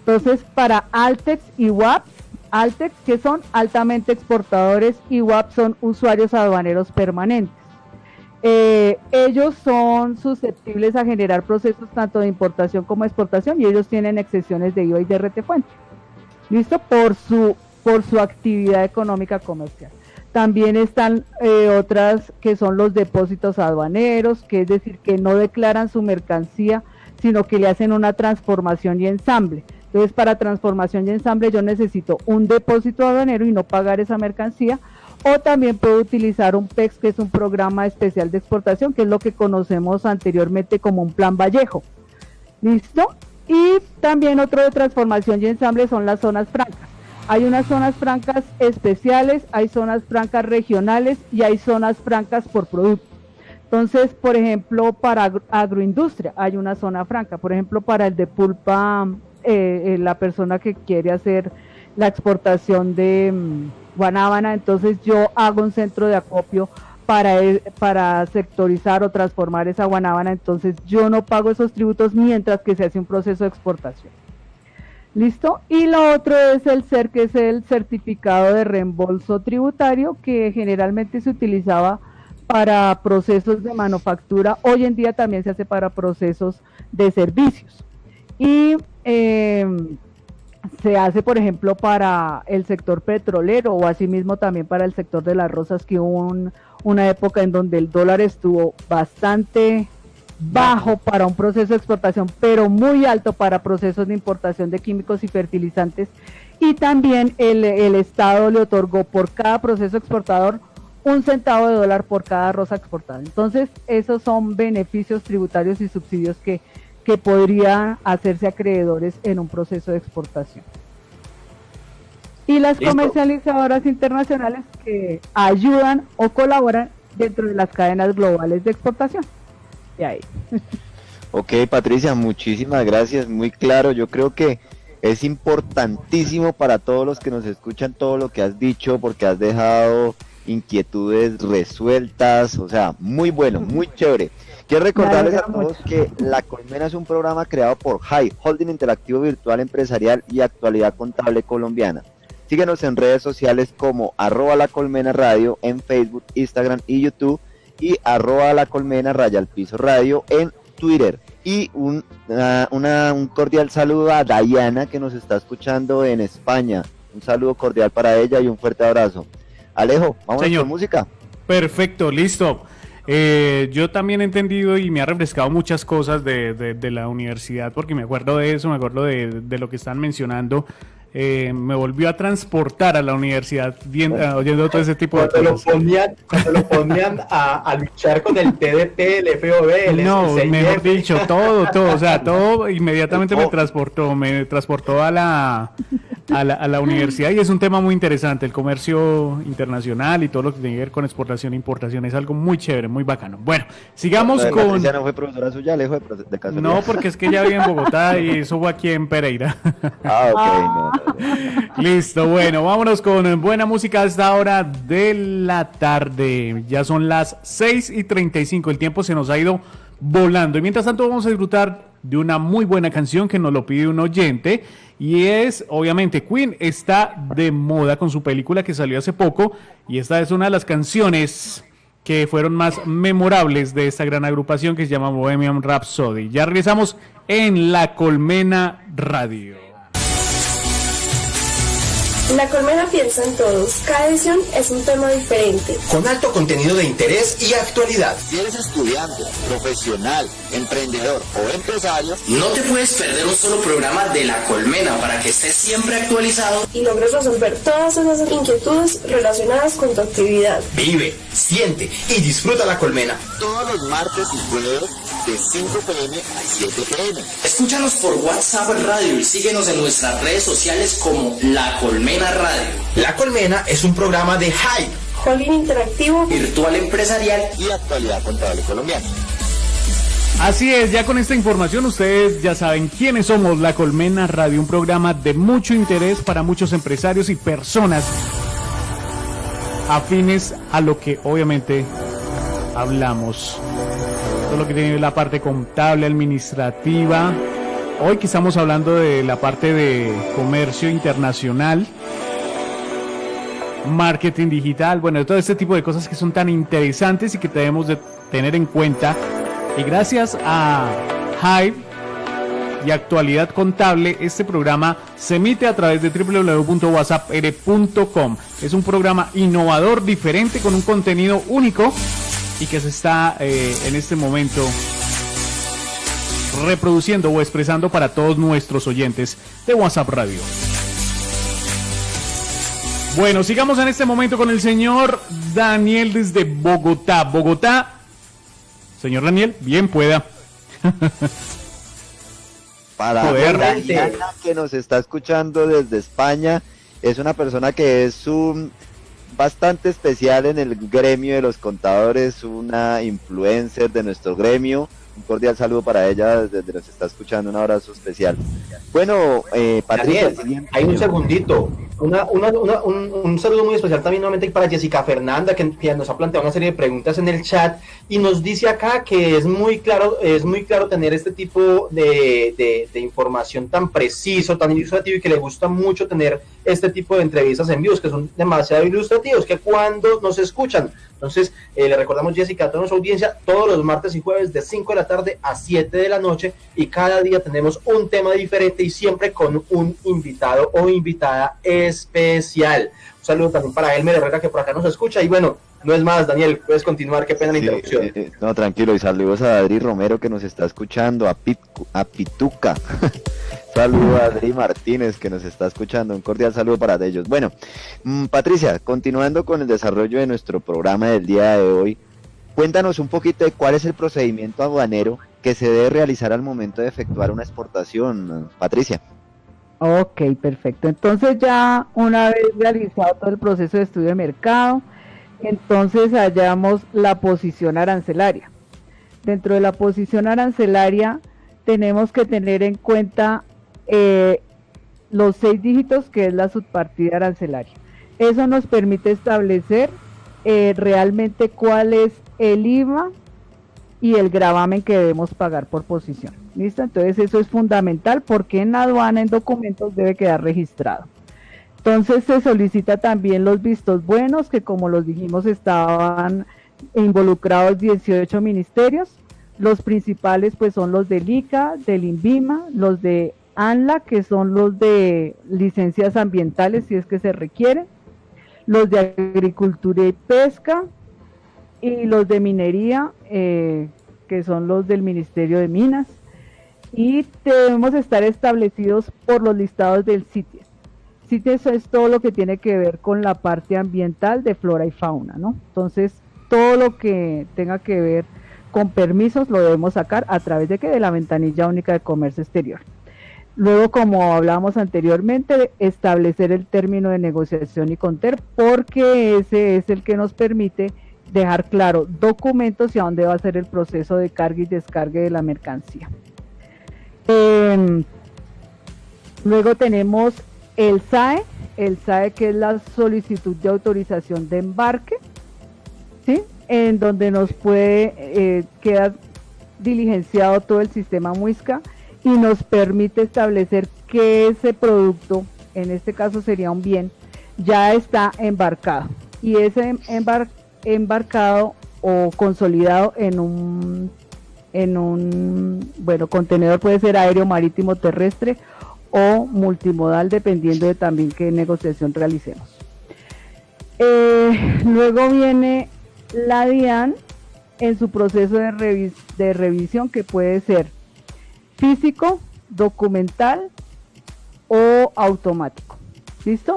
Entonces, para Altex y WAP, Altex, que son altamente exportadores, y WAP son usuarios aduaneros permanentes. Ellos son susceptibles a generar procesos tanto de importación como exportación, y ellos tienen exenciones de IVA y de retefuente. ¿Listo? Por su actividad económica comercial. También están otras que son los depósitos aduaneros, que es decir, que no declaran su mercancía, sino que le hacen una transformación y ensamble. Entonces, para transformación y ensamble yo necesito un depósito aduanero y no pagar esa mercancía, o también puedo utilizar un PEX, que es un programa especial de exportación, que es lo que conocemos anteriormente como un Plan Vallejo. ¿Listo? Y también otro de transformación y ensamble son las zonas francas. Hay unas zonas francas especiales, hay zonas francas regionales y hay zonas francas por producto. Entonces, por ejemplo, para agroindustria hay una zona franca. Por ejemplo, para el de pulpa, la persona que quiere hacer la exportación de guanábana, entonces yo hago un centro de acopio para sectorizar o transformar esa guanábana, entonces yo no pago esos tributos mientras que se hace un proceso de exportación. ¿Listo? Y lo otro es el CER, que es el certificado de reembolso tributario, que generalmente se utilizaba para procesos de manufactura, hoy en día también se hace para procesos de servicios. Y se hace, por ejemplo, para el sector petrolero o asimismo también para el sector de las rosas, que hubo una época en donde el dólar estuvo bastante bajo para un proceso de exportación, pero muy alto para procesos de importación de químicos y fertilizantes, y también el Estado le otorgó por cada proceso exportador $0.01 por cada rosa exportada. Entonces, esos son beneficios tributarios y subsidios que podrían hacerse acreedores en un proceso de exportación. Y las comercializadoras internacionales que ayudan o colaboran dentro de las cadenas globales de exportación. Y ahí. Ok, Patricia, muchísimas gracias, muy claro. Yo creo que es importantísimo para todos los que nos escuchan todo lo que has dicho, porque has dejado inquietudes resueltas, o sea, muy bueno, muy chévere. Quiero recordarles a todos que La Colmena es un programa creado por Hive, Holding Interactivo Virtual Empresarial y Actualidad Contable Colombiana. Síguenos en redes sociales como @lacolmenaradio en Facebook, Instagram y YouTube, y @lacolmena_radio en Twitter. Y un cordial saludo a Dayana, que nos está escuchando en España. Un saludo cordial para ella y un fuerte abrazo. Alejo, vamos con música. Perfecto, listo. Yo también he entendido y me ha refrescado muchas cosas de la universidad, porque me acuerdo de eso, me acuerdo de lo que están mencionando. Me volvió a transportar a la universidad oyendo todo ese tipo de cosas. Cuando lo ponían a luchar con el TDP, el FOB, el No, SCIF. mejor dicho, todo, o sea, todo inmediatamente me transportó a la universidad, y es un tema muy interesante, el comercio internacional y todo lo que tiene que ver con exportación e importación, es algo muy chévere, muy bacano. Bueno, sigamos con... Patricia no fue profesora suya, Alejo, de casualidad. No, porque es que ella vive en Bogotá y eso fue aquí en Pereira. Ah, ok, no. Listo, bueno, vámonos con buena música a esta hora de la tarde. Ya son las 6:35, el tiempo se nos ha ido volando. Y mientras tanto vamos a disfrutar de una muy buena canción que nos lo pide un oyente. Y es, obviamente, Queen está de moda con su película que salió hace poco. Y esta es una de las canciones que fueron más memorables de esta gran agrupación que se llama Bohemian Rhapsody. Ya regresamos en La Colmena Radio. La Colmena piensa en todos. Cada edición es un tema diferente. Con alto contenido de interés y actualidad. Si eres estudiante, profesional, emprendedor o empresario, No te puedes perder un solo programa de La Colmena para que estés siempre actualizado. Y logres resolver todas esas inquietudes relacionadas con tu actividad. Vive, siente y disfruta La Colmena. todos los martes y jueves de 5 p.m. a 7 p.m. Escúchanos por WhatsApp Radio y síguenos en nuestras redes sociales como La Colmena Radio. La Colmena es un programa de Hive, Holding Interactivo Virtual Empresarial. y Actualidad Contable Colombiana. Así es, ya con esta información ustedes ya saben quiénes somos. La Colmena Radio, un programa de mucho interés para muchos empresarios y personas afines a lo que obviamente hablamos. Todo lo que tiene la parte contable, administrativa. Hoy que estamos hablando de la parte de comercio internacional, marketing digital, bueno, de todo este tipo de cosas que son tan interesantes y que debemos de tener en cuenta. Y gracias a Hive y Actualidad Contable, este programa se emite a través de www.whatsappr.com. Es un programa innovador, diferente, con un contenido único y que se está en este momento reproduciendo o expresando para todos nuestros oyentes de WhatsApp Radio. Bueno, sigamos en este momento con el señor Daniel desde Bogotá. Bogotá, señor Daniel, bien pueda. Para Dayana, que nos está escuchando desde España, es una persona que es bastante especial en el gremio de los contadores, una influencer de nuestro gremio. Un cordial saludo para ella desde nos está escuchando, un abrazo especial. Bueno, Patricia, Daniel, hay un segundito. Un saludo muy especial también nuevamente para Jessica Fernanda, que nos ha planteado una serie de preguntas en el chat y nos dice acá que es muy claro tener este tipo de información tan preciso, tan ilustrativo, y que le gusta mucho tener este tipo de entrevistas en vivo, que son demasiado ilustrativos, que cuando nos escuchan. Entonces, le recordamos, Jessica, a toda nuestra audiencia, todos los martes y jueves de 5 de la tarde a 7 de la noche, y cada día tenemos un tema diferente y siempre con un invitado o invitada especial. Un saludo también para Elmer Herrera, que por acá nos escucha. Y bueno, no es más, Daniel, puedes continuar, qué pena la interrupción. No, tranquilo, y saludos a Adri Romero, que nos está escuchando, a Pituca. Saludo a Adri Martínez, que nos está escuchando, un cordial saludo para ellos. Bueno, Patricia, continuando con el desarrollo de nuestro programa del día de hoy, cuéntanos un poquito de cuál es el procedimiento aduanero que se debe realizar al momento de efectuar una exportación, Patricia. Ok, perfecto. Entonces ya una vez realizado todo el proceso de estudio de mercado, entonces hallamos la posición arancelaria. Dentro de la posición arancelaria tenemos que tener en cuenta los 6 dígitos, que es la subpartida arancelaria. Eso nos permite establecer realmente cuál es el IVA y el gravamen que debemos pagar por posición. ¿Listo? Entonces eso es fundamental, porque en la aduana, en documentos, debe quedar registrado. Entonces se solicita también los vistos buenos, que como los dijimos estaban involucrados 18 ministerios. Los principales pues son los del ICA, del INVIMA, los de ANLA, que son los de licencias ambientales si es que se requieren, los de agricultura y pesca, y los de minería, que son los del Ministerio de Minas, y debemos estar establecidos por los listados del CITES. CITES es todo lo que tiene que ver con la parte ambiental de flora y fauna, ¿no? Entonces, todo lo que tenga que ver con permisos lo debemos sacar a través de la ventanilla única de comercio exterior. Luego, como hablábamos anteriormente, establecer el término de negociación y conter, porque ese es el que nos permite dejar claro documentos y a dónde va a ser el proceso de carga y descarga de la mercancía. Luego tenemos el SAE, que es la solicitud de autorización de embarque, ¿sí? En donde nos puede quedar diligenciado todo el sistema MUISCA y nos permite establecer que ese producto, en este caso sería un bien, ya está embarcado, y ese embarcado o consolidado en un contenedor, puede ser aéreo, marítimo, terrestre o multimodal, dependiendo de también qué negociación realicemos. Luego viene la DIAN en su proceso de revisión, que puede ser físico, documental o automático. ¿Listo?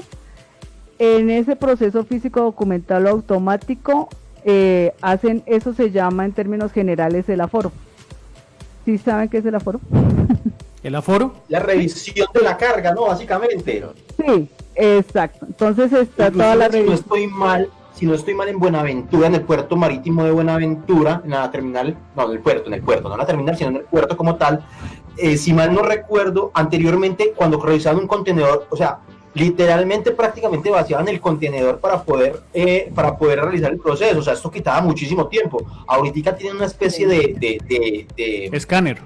En ese proceso físico, documental o automático, eso se llama en términos generales el aforo. ¿Sí saben qué es el aforo? ¿El aforo? La revisión de la carga, ¿no? Básicamente. Sí, exacto. Entonces está inclusive toda la revisión. Si no estoy mal, en Buenaventura, en el puerto marítimo de Buenaventura, en la terminal, no, en el puerto, no en la terminal, sino en el puerto como tal, si mal no recuerdo, anteriormente, cuando revisaban un contenedor, o sea, literalmente prácticamente vaciaban el contenedor para poder realizar el proceso. O sea, esto quitaba muchísimo tiempo. Ahorita tienen una especie de escáner.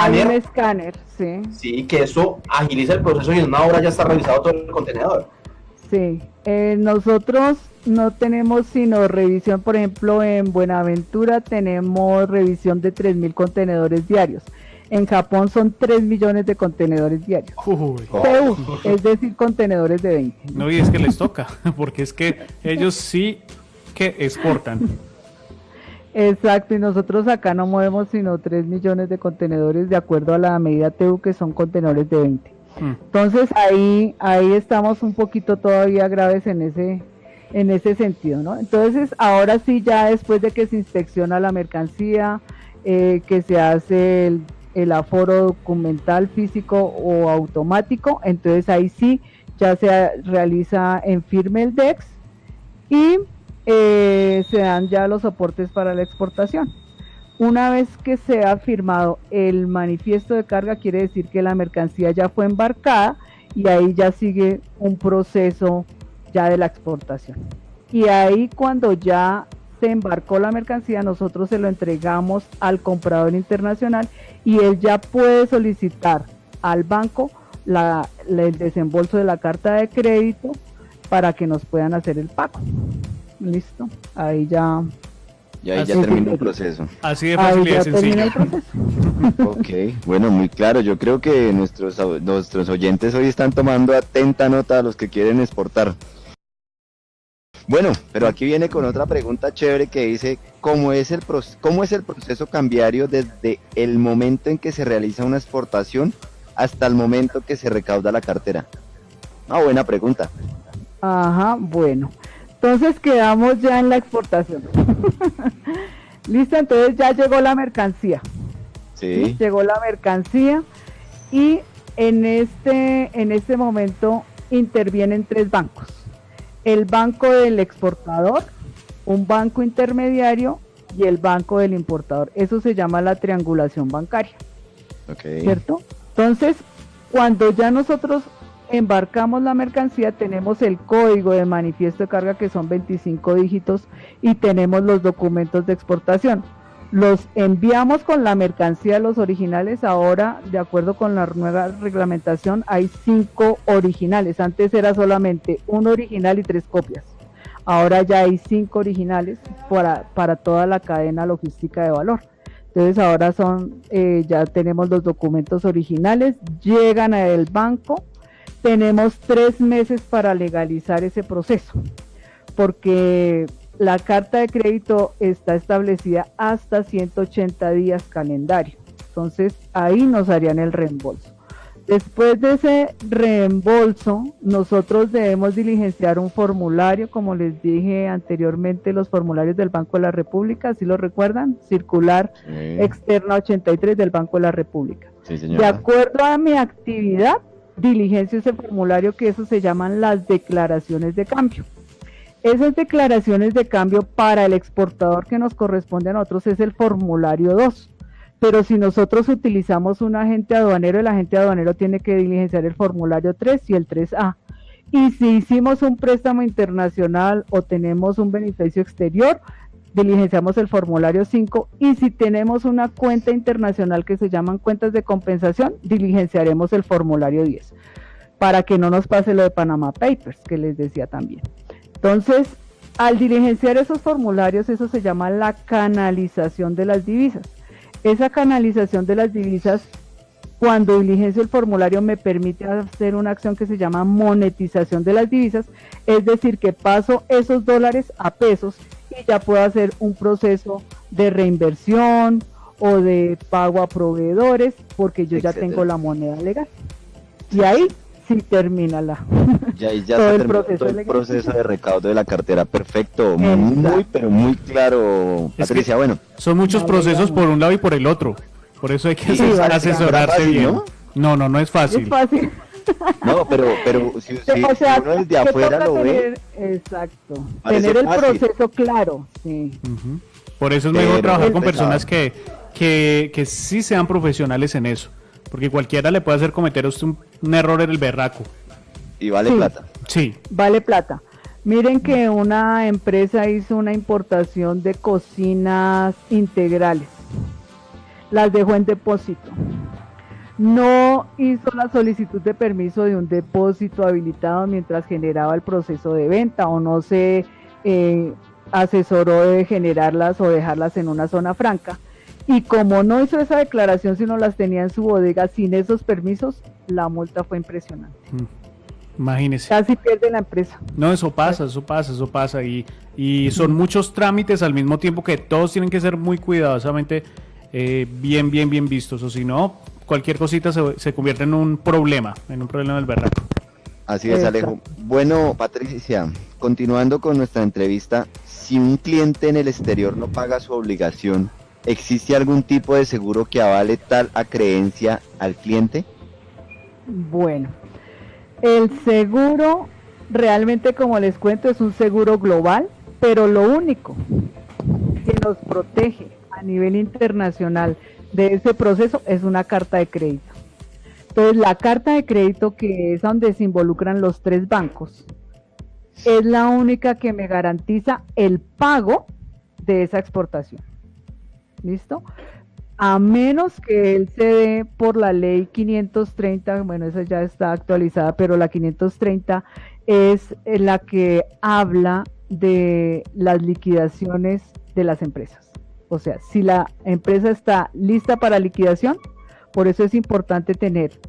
Un escáner, sí. Sí, que eso agiliza el proceso y en una hora ya está revisado todo el contenedor. Sí, nosotros no tenemos sino revisión, por ejemplo, en Buenaventura tenemos revisión de 3.000 contenedores diarios. En Japón son 3 millones de contenedores diarios. CU, es decir, contenedores de 20. No, y es que les toca, porque es que ellos sí que exportan. Exacto, y nosotros acá no movemos sino 3 millones de contenedores de acuerdo a la medida TU, que son contenedores de 20. Entonces ahí estamos un poquito todavía graves en ese sentido, ¿no? Entonces ahora sí, ya después de que se inspecciona la mercancía, que se hace el aforo documental, físico o automático, entonces ahí sí ya se realiza en firme el DEX y se dan ya los soportes para la exportación. Una vez que se ha firmado el manifiesto de carga, quiere decir que la mercancía ya fue embarcada y ahí ya sigue un proceso ya de la exportación. Y ahí cuando ya se embarcó la mercancía, nosotros se lo entregamos al internacional y él ya puede solicitar al banco el desembolso de la carta de crédito para que nos puedan hacer el pago. Listo, ahí ya. Y ahí ya termina el proceso. Así de fácil y de sencillo. Ok, bueno, muy claro. Yo creo que nuestros oyentes hoy están tomando atenta nota a los que quieren exportar. Bueno, pero aquí viene con otra pregunta chévere que dice, ¿cómo es el proceso cambiario desde el momento en que se realiza una exportación hasta el momento que se recauda la cartera? Una buena pregunta. Ajá, bueno. Entonces quedamos ya en la exportación. Listo, entonces ya llegó la mercancía. Sí. Llegó la mercancía y en este momento intervienen 3 bancos. El banco del exportador, un banco intermediario y el banco del importador. Eso se llama la triangulación bancaria. Okay. ¿Cierto? Entonces, cuando ya nosotros embarcamos la mercancía, tenemos el código de manifiesto de carga que son 25 dígitos y tenemos los documentos de exportación. Los enviamos con la mercancía, los originales. Ahora, de acuerdo con la nueva reglamentación, hay 5 originales. Antes era solamente un original y 3 copias. Ahora ya hay 5 originales para toda la cadena logística de valor. Entonces ahora ya tenemos los documentos originales, llegan al banco. Tenemos 3 meses para legalizar ese proceso, porque la carta de crédito está establecida hasta 180 días calendario. Entonces ahí nos harían el reembolso. Después de ese reembolso, nosotros debemos diligenciar un formulario, como les dije anteriormente, los formularios del Banco de la República, ¿sí lo recuerdan? Circular externa 83 del Banco de la República. Sí, señora. De acuerdo a mi actividad, diligencio ese formulario, que eso se llaman las declaraciones de cambio. Esas declaraciones de cambio para el exportador que nos corresponde a nosotros es el formulario 2, pero si nosotros utilizamos un agente aduanero, el agente aduanero tiene que diligenciar el formulario 3 y el 3A. Y si hicimos un préstamo internacional o tenemos un beneficio exterior, diligenciamos el formulario 5, y si tenemos una cuenta internacional que se llaman cuentas de compensación, diligenciaremos el formulario 10, para que no nos pase lo de Panama Papers, que les decía también. Entonces, al diligenciar esos formularios, eso se llama la canalización de las divisas. Esa canalización de las divisas, cuando diligencio el formulario, me permite hacer una acción que se llama monetización de las divisas, es decir, que paso esos dólares a pesos y ya puedo hacer un proceso de reinversión o de pago a proveedores, porque yo ya tengo la moneda legal. Y ahí sí termina ya todo el proceso de recaudo de la cartera. Perfecto. Pero muy claro, Patricia. Bueno, son muchos procesos por un lado y por el otro. Por eso hay que asesorarse fácil, bien. No es fácil. Es fácil. No, pero si o sea, uno desde afuera lo ve. Exacto. Tener el proceso claro. Sí. Por eso es mejor trabajar con personas que sí sean profesionales en eso. Porque cualquiera le puede hacer cometer un error en el berraco. Y vale plata. Sí. Vale plata. Miren que una empresa hizo una importación de cocinas integrales. Las dejó en depósito. No hizo la solicitud de permiso de un depósito habilitado mientras generaba el proceso de venta, o no se asesoró de generarlas o dejarlas en una zona franca. Y como no hizo esa declaración, sino las tenía en su bodega sin esos permisos, la multa fue impresionante. Imagínese. Casi pierde la empresa. No, eso pasa. Y son muchos trámites al mismo tiempo que todos tienen que ser muy cuidadosamente bien vistos, o si no, cualquier cosita se convierte en un problema del berraco. Así es, Alejo. Bueno, Patricia, continuando con nuestra entrevista, si un cliente en el exterior no paga su obligación, ¿existe algún tipo de seguro que avale tal acreencia al cliente? Bueno, el seguro realmente, como les cuento, es un seguro global, pero lo único que nos protege a nivel internacional de ese proceso es una carta de crédito. Entonces, la carta de crédito, que es donde se involucran los 3 bancos, es la única que me garantiza el pago de esa exportación. ¿Listo? A menos que él se dé por la ley 530, bueno, esa ya está actualizada, pero la 530 es la que habla de las liquidaciones de las empresas. O sea, si la empresa está lista para liquidación, por eso es importante tener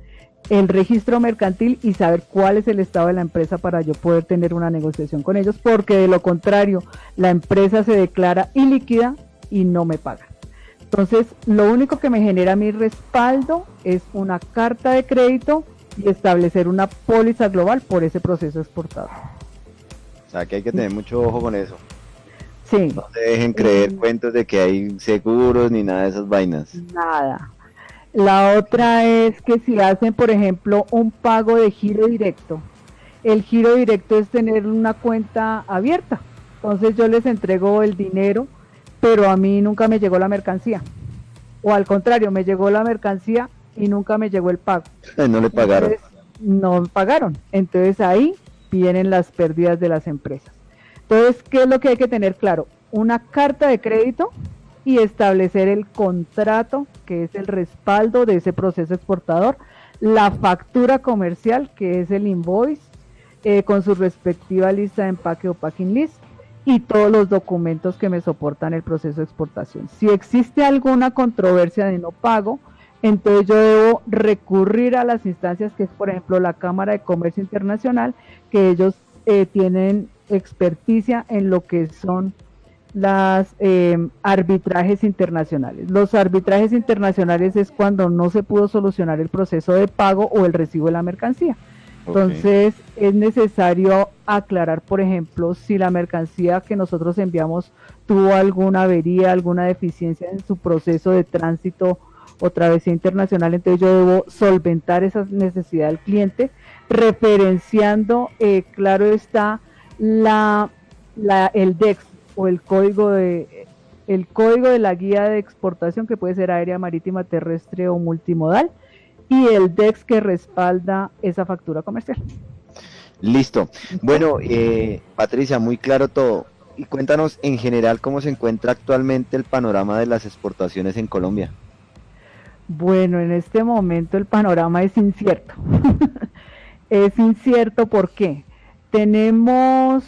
el registro mercantil y saber cuál es el estado de la empresa para yo poder tener una negociación con ellos, porque de lo contrario, la empresa se declara ilíquida y no me paga. Entonces, lo único que me genera mi respaldo es una carta de crédito y establecer una póliza global por ese proceso exportado. O sea, que hay que tener mucho ojo con eso. Sí. No se dejen creer cuentos de que hay seguros ni nada de esas vainas. Nada. La otra es que si hacen, por ejemplo, un pago de giro directo, el giro directo es tener una cuenta abierta. Entonces yo les entrego el dinero, pero a mí nunca me llegó la mercancía. O al contrario, me llegó la mercancía y nunca me llegó el pago. No le pagaron. Entonces, no pagaron. Entonces ahí vienen las pérdidas de las empresas. Entonces, ¿qué es lo que hay que tener claro? Una carta de crédito y establecer el contrato, que es el respaldo de ese proceso exportador, la factura comercial, que es el invoice, con su respectiva lista de empaque o packing list, y todos los documentos que me soportan el proceso de exportación. Si existe alguna controversia de no pago, entonces yo debo recurrir a las instancias que es, por ejemplo, la Cámara de Comercio Internacional, que ellos tienen experticia en lo que son las arbitrajes internacionales. Los arbitrajes internacionales es cuando no se pudo solucionar el proceso de pago o el recibo de la mercancía. Entonces es necesario aclarar, por ejemplo, si la mercancía que nosotros enviamos tuvo alguna avería, alguna deficiencia en su proceso de tránsito o travesía internacional, entonces yo debo solventar esa necesidad del cliente, referenciando, claro está, el DEX o el código de la guía de exportación, que puede ser aérea, marítima, terrestre o multimodal, y el DEX que respalda esa factura comercial. Listo. Bueno, Patricia, muy claro todo. Y cuéntanos en general cómo se encuentra actualmente el panorama de las exportaciones en Colombia. Bueno, en este momento el panorama es incierto. Es incierto porque tenemos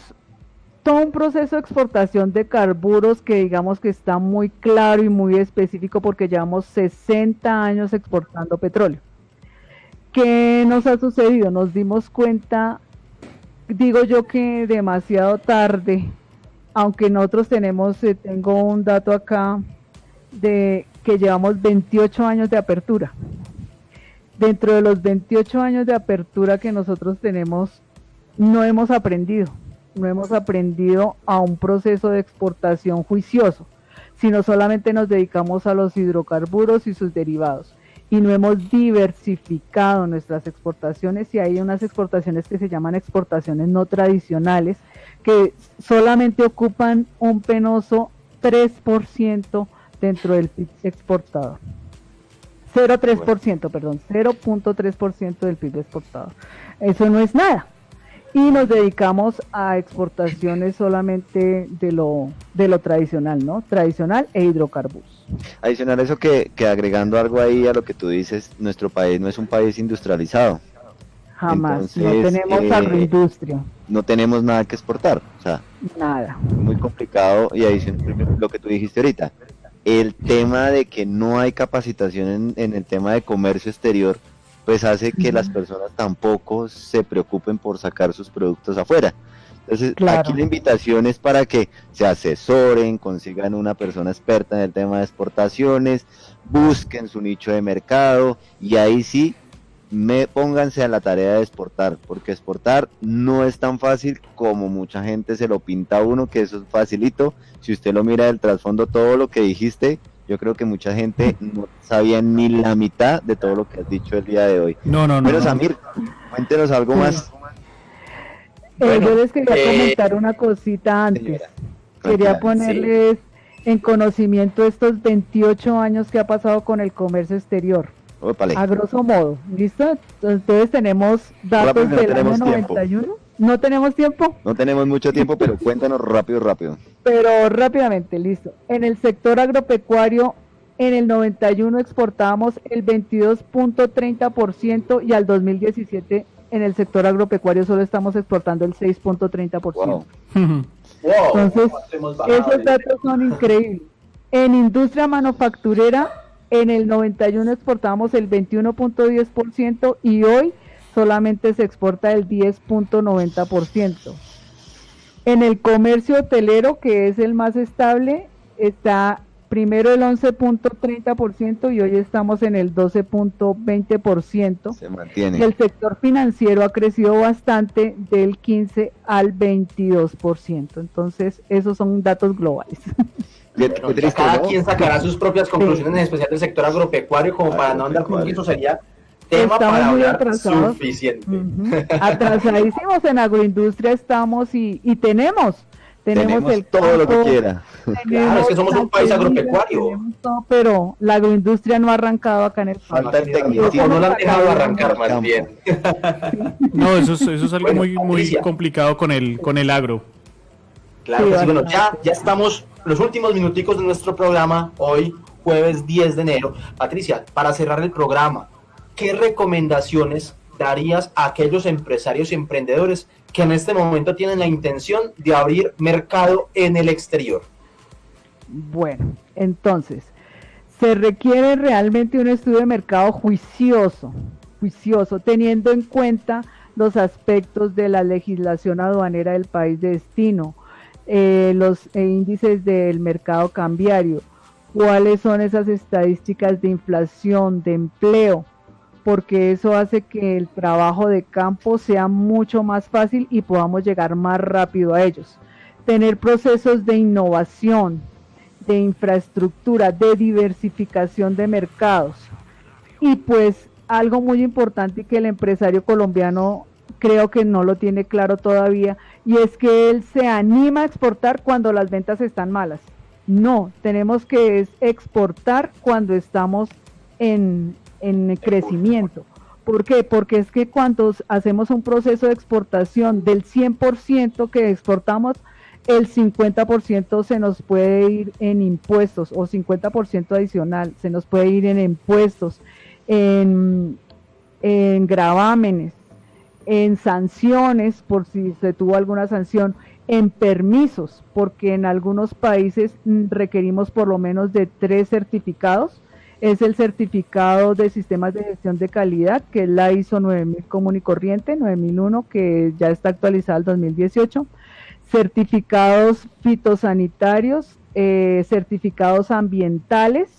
todo un proceso de exportación de carburos que digamos que está muy claro y muy específico porque llevamos 60 años exportando petróleo. ¿Qué nos ha sucedido? Nos dimos cuenta, digo yo que demasiado tarde, aunque nosotros tengo un dato acá de que llevamos 28 años de apertura. Dentro de los 28 años de apertura que nosotros tenemos, no hemos aprendido a un proceso de exportación juicioso, sino solamente nos dedicamos a los hidrocarburos y sus derivados, y no hemos diversificado nuestras exportaciones, y hay unas exportaciones que se llaman exportaciones no tradicionales, que solamente ocupan un penoso 3% dentro del PIB exportador. 0.3% del PIB exportador. Eso no es nada. Y nos dedicamos a exportaciones solamente de lo tradicional, ¿no? Tradicional e hidrocarburos. Adicional a eso que agregando algo ahí a lo que tú dices, nuestro país no es un país industrializado. Jamás. Entonces, no tenemos agroindustria. No tenemos nada que exportar, o sea, nada. Muy complicado. Y adicional lo que tú dijiste ahorita, el tema de que no hay capacitación en el tema de comercio exterior, pues hace que las personas tampoco se preocupen por sacar sus productos afuera. Entonces, aquí la invitación es para que se asesoren, consigan una persona experta en el tema de exportaciones, busquen su nicho de mercado y ahí sí, pónganse a la tarea de exportar, porque exportar no es tan fácil como mucha gente se lo pinta a uno, que eso es facilito. Si usted lo mira del trasfondo, todo lo que dijiste, yo creo que mucha gente no sabía ni la mitad de todo lo que has dicho el día de hoy. Bueno, Samir, cuéntenos algo más. Yo les quería comentar una cosita antes. Señora, quería ponerles en conocimiento estos 28 años que ha pasado con el comercio exterior. Ópale. A grosso modo, ¿listo? Entonces tenemos datos Rápido, no del año tenemos tiempo. 91. ¿No tenemos tiempo? No tenemos mucho tiempo, pero cuéntanos rápido. Pero rápidamente, listo. En el sector agropecuario, en el 91 exportábamos el 22.30% y al 2017 en el sector agropecuario solo estamos exportando el 6.30%. Wow. Entonces, Hemos bajado esos datos son increíbles. En industria manufacturera, en el 91 exportábamos el 21.10% y hoy solamente se exporta el 10.90%. En el comercio hotelero, que es el más estable, está primero el 11.30% y hoy estamos en el 12.20%. Se mantiene. Y el sector financiero ha crecido bastante del 15 al 22%. Entonces, esos son datos globales. Qué Bueno, ya triste, cada ¿no? quien sacará sus propias conclusiones, en especial del sector agropecuario, como para no andar con eso sería tema Estamos para muy hablar atrasados. suficiente. Ujú. Atrasadísimos en agroindustria estamos y tenemos el todo lo que campo, quiera. Claro, es que somos un país agropecuario. tenemos todo, pero la agroindustria no ha arrancado acá en el país. Falta el O tecnicismo. no la han dejado arrancar más Campo. bien. No, eso es algo Bueno, muy Patricia. complicado con el agro. Claro Sí, que sí. Bueno, bastante. ya estamos los últimos minuticos de nuestro programa, hoy jueves 10 de enero. Patricia, para cerrar el programa, ¿qué recomendaciones darías a aquellos empresarios y emprendedores que en este momento tienen la intención de abrir mercado en el exterior? Bueno, entonces, se requiere realmente un estudio de mercado juicioso, teniendo en cuenta los aspectos de la legislación aduanera del país de destino, los índices del mercado cambiario, cuáles son esas estadísticas de inflación, de empleo, porque eso hace que el trabajo de campo sea mucho más fácil y podamos llegar más rápido a ellos. Tener procesos de innovación, de infraestructura, de diversificación de mercados. Y pues algo muy importante y que el empresario colombiano creo que no lo tiene claro todavía, y es que él se anima a exportar cuando las ventas están malas. No, tenemos que exportar cuando estamos en crecimiento. ¿Por qué? Porque es que cuando hacemos un proceso de exportación del 100% que exportamos, el 50% se nos puede ir en impuestos, o 50% adicional se nos puede ir en impuestos, en gravámenes, en sanciones, por si se tuvo alguna sanción, en permisos, porque en algunos países requerimos por lo menos de 3 certificados. Es el certificado de sistemas de gestión de calidad, que es la ISO 9000 común y corriente, 9001, que ya está actualizada al 2018, certificados fitosanitarios, certificados ambientales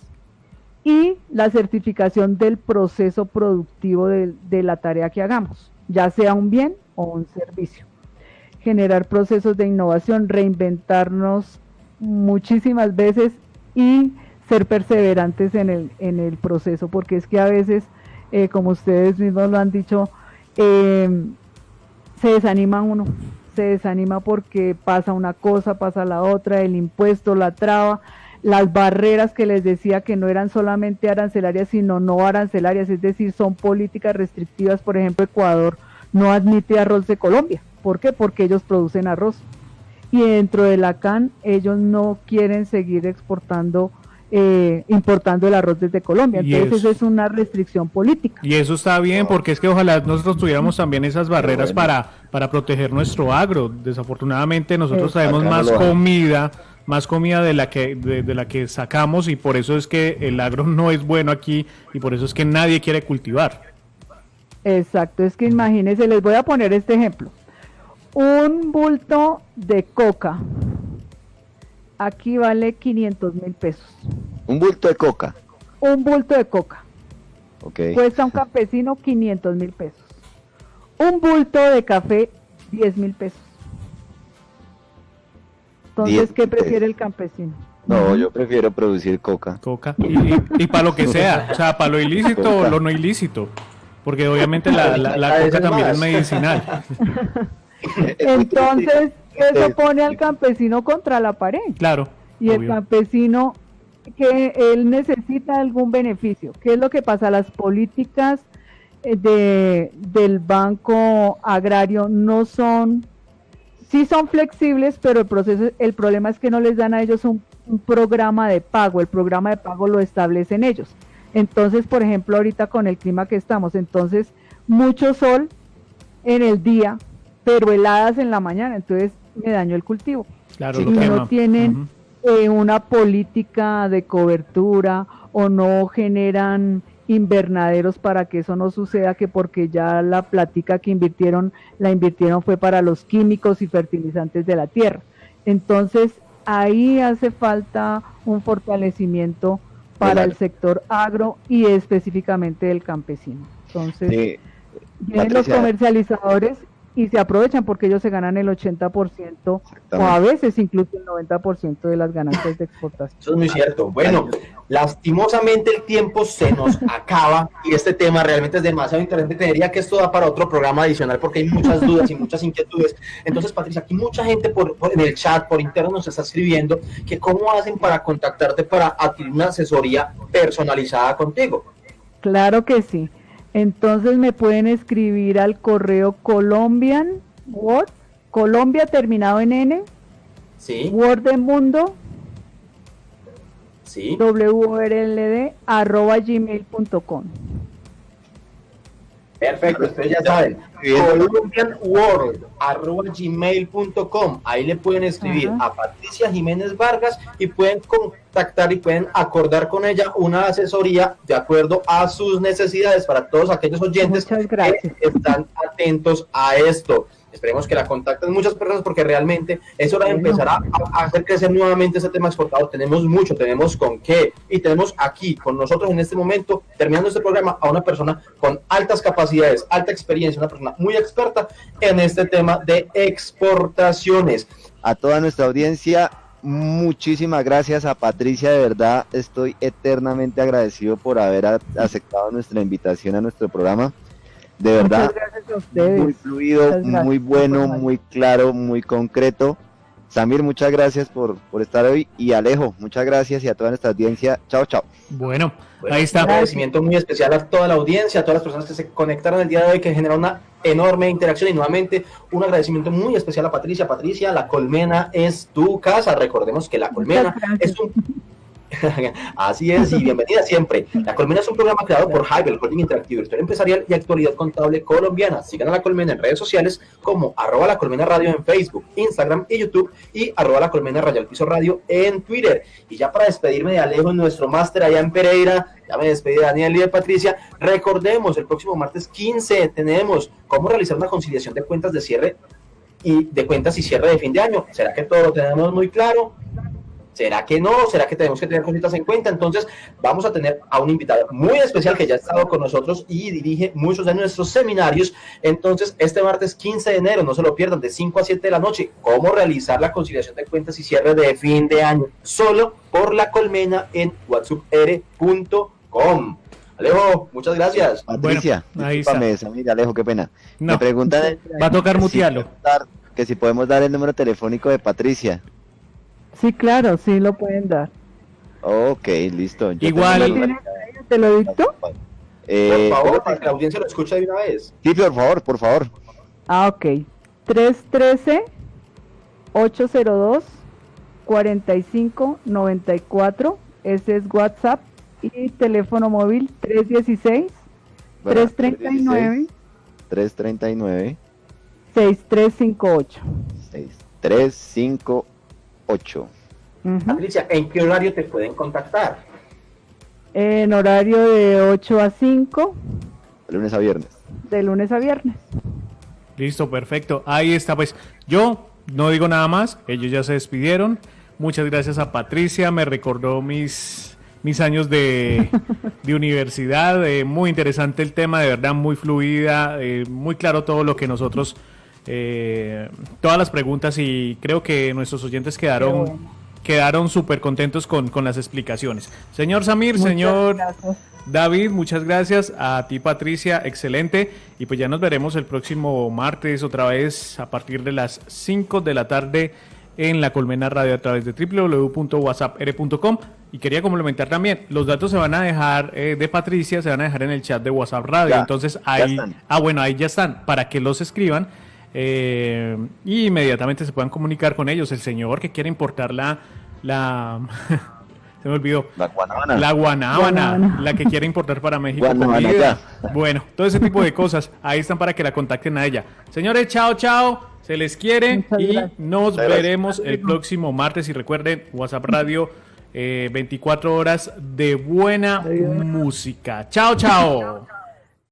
y la certificación del proceso productivo de la tarea que hagamos, ya sea un bien o un servicio. Generar procesos de innovación, reinventarnos muchísimas veces y ser perseverantes en el proceso, porque es que a veces, como ustedes mismos lo han dicho, se desanima uno, se desanima porque pasa una cosa, pasa la otra, el impuesto, la traba, las barreras que les decía que no eran solamente arancelarias, sino no arancelarias, es decir, son políticas restrictivas. Por ejemplo, Ecuador no admite arroz de Colombia. ¿Por qué? Porque ellos producen arroz. Y dentro de la CAN, ellos no quieren seguir exportando, importando el arroz desde Colombia. Entonces, eso es una restricción política. Y eso está bien, porque es que ojalá nosotros tuviéramos también esas barreras para proteger nuestro agro. Desafortunadamente nosotros sabemos más comida de la que sacamos, y por eso es que el agro no es bueno aquí, y por eso es que nadie quiere cultivar. Exacto, es que imagínense, les voy a poner este ejemplo. Un bulto de coca aquí vale 500.000 pesos. Un bulto de coca. Un bulto de coca. Okay. Cuesta a un campesino 500.000 pesos. Un bulto de café, 10.000 pesos. Entonces, ¿qué prefiere el campesino? No, yo prefiero producir coca. Coca. Y para lo que sea, o sea, para lo ilícito o lo no ilícito. Porque obviamente la coca también es medicinal. Entonces, eso pone al campesino contra la pared. Claro. Y el campesino que él necesita algún beneficio. ¿Qué es lo que pasa? Las políticas del Banco Agrario no son, sí son flexibles, pero el problema es que no les dan a ellos un programa de pago. El programa de pago lo establecen ellos. Entonces, por ejemplo, ahorita con el clima que estamos, entonces mucho sol en el día, pero heladas en la mañana, entonces me dañó el cultivo. Claro, Y no tienen una política de cobertura o no generan invernaderos para que eso no suceda, que porque ya la plática que la invirtieron fue para los químicos y fertilizantes de la tierra. Entonces, ahí hace falta un fortalecimiento para el sector agro y específicamente del campesino. Entonces, vienen los comercializadores y se aprovechan porque ellos se ganan el 80% o a veces incluso el 90% de las ganancias de exportación. Eso es muy cierto. Bueno, lastimosamente el tiempo se nos acaba y este tema realmente es demasiado interesante. Tendría que esto da para otro programa adicional porque hay muchas dudas y muchas inquietudes. Entonces, Patricia, aquí mucha gente en el chat, por interno nos está escribiendo que cómo hacen para contactarte para adquirir una asesoría personalizada contigo. Claro que sí. Entonces me pueden escribir al correo Colombia terminado en N, sí, Word de Mundo, sí, WRLD@gmail.com. Perfecto, ustedes ya saben, colombianworld@gmail.com. Ahí le pueden escribir a Patricia Jiménez Vargas y pueden contactar y pueden acordar con ella una asesoría de acuerdo a sus necesidades para todos aquellos oyentes que están atentos a esto. Esperemos que la contacten muchas personas porque realmente es hora de empezar a hacer crecer nuevamente ese tema exportador. Tenemos mucho, tenemos con qué y tenemos aquí con nosotros en este momento, terminando este programa, a una persona con altas capacidades, alta experiencia, una persona muy experta en este tema de exportaciones. A toda nuestra audiencia, muchísimas gracias. A Patricia, de verdad estoy eternamente agradecido por haber aceptado nuestra invitación a nuestro programa. De verdad, muchas gracias a ustedes. Muy fluido, muy bueno, muy claro, muy concreto. Samir, muchas gracias por estar hoy, y Alejo, muchas gracias, y a toda nuestra audiencia, chao, chao. Bueno, ahí está. Un agradecimiento muy especial a toda la audiencia, a todas las personas que se conectaron el día de hoy, que generaron una enorme interacción, y nuevamente un agradecimiento muy especial a Patricia. Patricia, La Colmena es tu casa. Recordemos que La Colmena es un... Así es, y bienvenida siempre. La Colmena es un programa creado por Hybe, el holding interactivo, historia empresarial y actualidad contable colombiana. Sigan a La Colmena en redes sociales como @La Colmena Radio en Facebook, Instagram y YouTube, y @La Colmena _piso radio en Twitter. Y ya para despedirme de Alejo, nuestro máster allá en Pereira, ya me despedí de Daniel y de Patricia. Recordemos, el próximo martes 15 tenemos cómo realizar una conciliación de cuentas de cierre y de cuentas y cierre de fin de año. ¿Será que todo lo tenemos muy claro? ¿Será que no? ¿Será que tenemos que tener cositas en cuenta? Entonces vamos a tener a un invitado muy especial que ya ha estado con nosotros y dirige muchos de nuestros seminarios. Entonces este martes 15 de enero, no se lo pierdan, de 5 a 7 de la noche, cómo realizar la conciliación de cuentas y cierre de fin de año, solo por La Colmena en whatsapp.com. Alejo, muchas gracias. Patricia, bueno, ahí discúlpame, está. Samir, Alejo, qué pena. No, me preguntan va a tocar mutearlo. Que si podemos dar el número telefónico de Patricia. Sí, claro, sí lo pueden dar. Ok, listo. Igual. ¿Te lo dicto? Por favor, para que la audiencia lo escuche de una vez. Sí, por favor, por favor. Ok. 313-802-4594. Ese es WhatsApp. Y teléfono móvil 316-339. 339. 6358. 6358. Patricia, ¿en qué horario te pueden contactar? En horario de 8 a 5. De lunes a viernes. De lunes a viernes. Listo, perfecto. Ahí está, pues yo no digo nada más, ellos ya se despidieron. Muchas gracias a Patricia, me recordó mis años de universidad. Muy interesante el tema, de verdad, muy fluida, muy claro todo lo que nosotros, todas las preguntas, y creo que nuestros oyentes quedaron súper contentos con las explicaciones. Señor Samir, señor David, muchas gracias. A ti, Patricia, excelente. Y pues ya nos veremos el próximo martes otra vez a partir de las 5 de la tarde en La Colmena Radio a través de www.whatsappr.com Y quería complementar también, los datos se van a dejar de Patricia, se van a dejar en el chat de WhatsApp Radio. Ya, entonces ya ahí, están. bueno, ahí ya están, para que los escriban y inmediatamente se puedan comunicar con ellos. El señor que quiere importar la se me olvidó. La guanábana. La guanábana, Guanábana. la que quiere importar para México Guanábana, comida. ya. Bueno, todo ese tipo de cosas, ahí están para que la contacten a ella. Señores, chao, chao, se les quiere Muchas y gracias. nos Muchas gracias. veremos el próximo martes. Y recuerden, WhatsApp Radio, 24 horas de buena música. Chao, chao.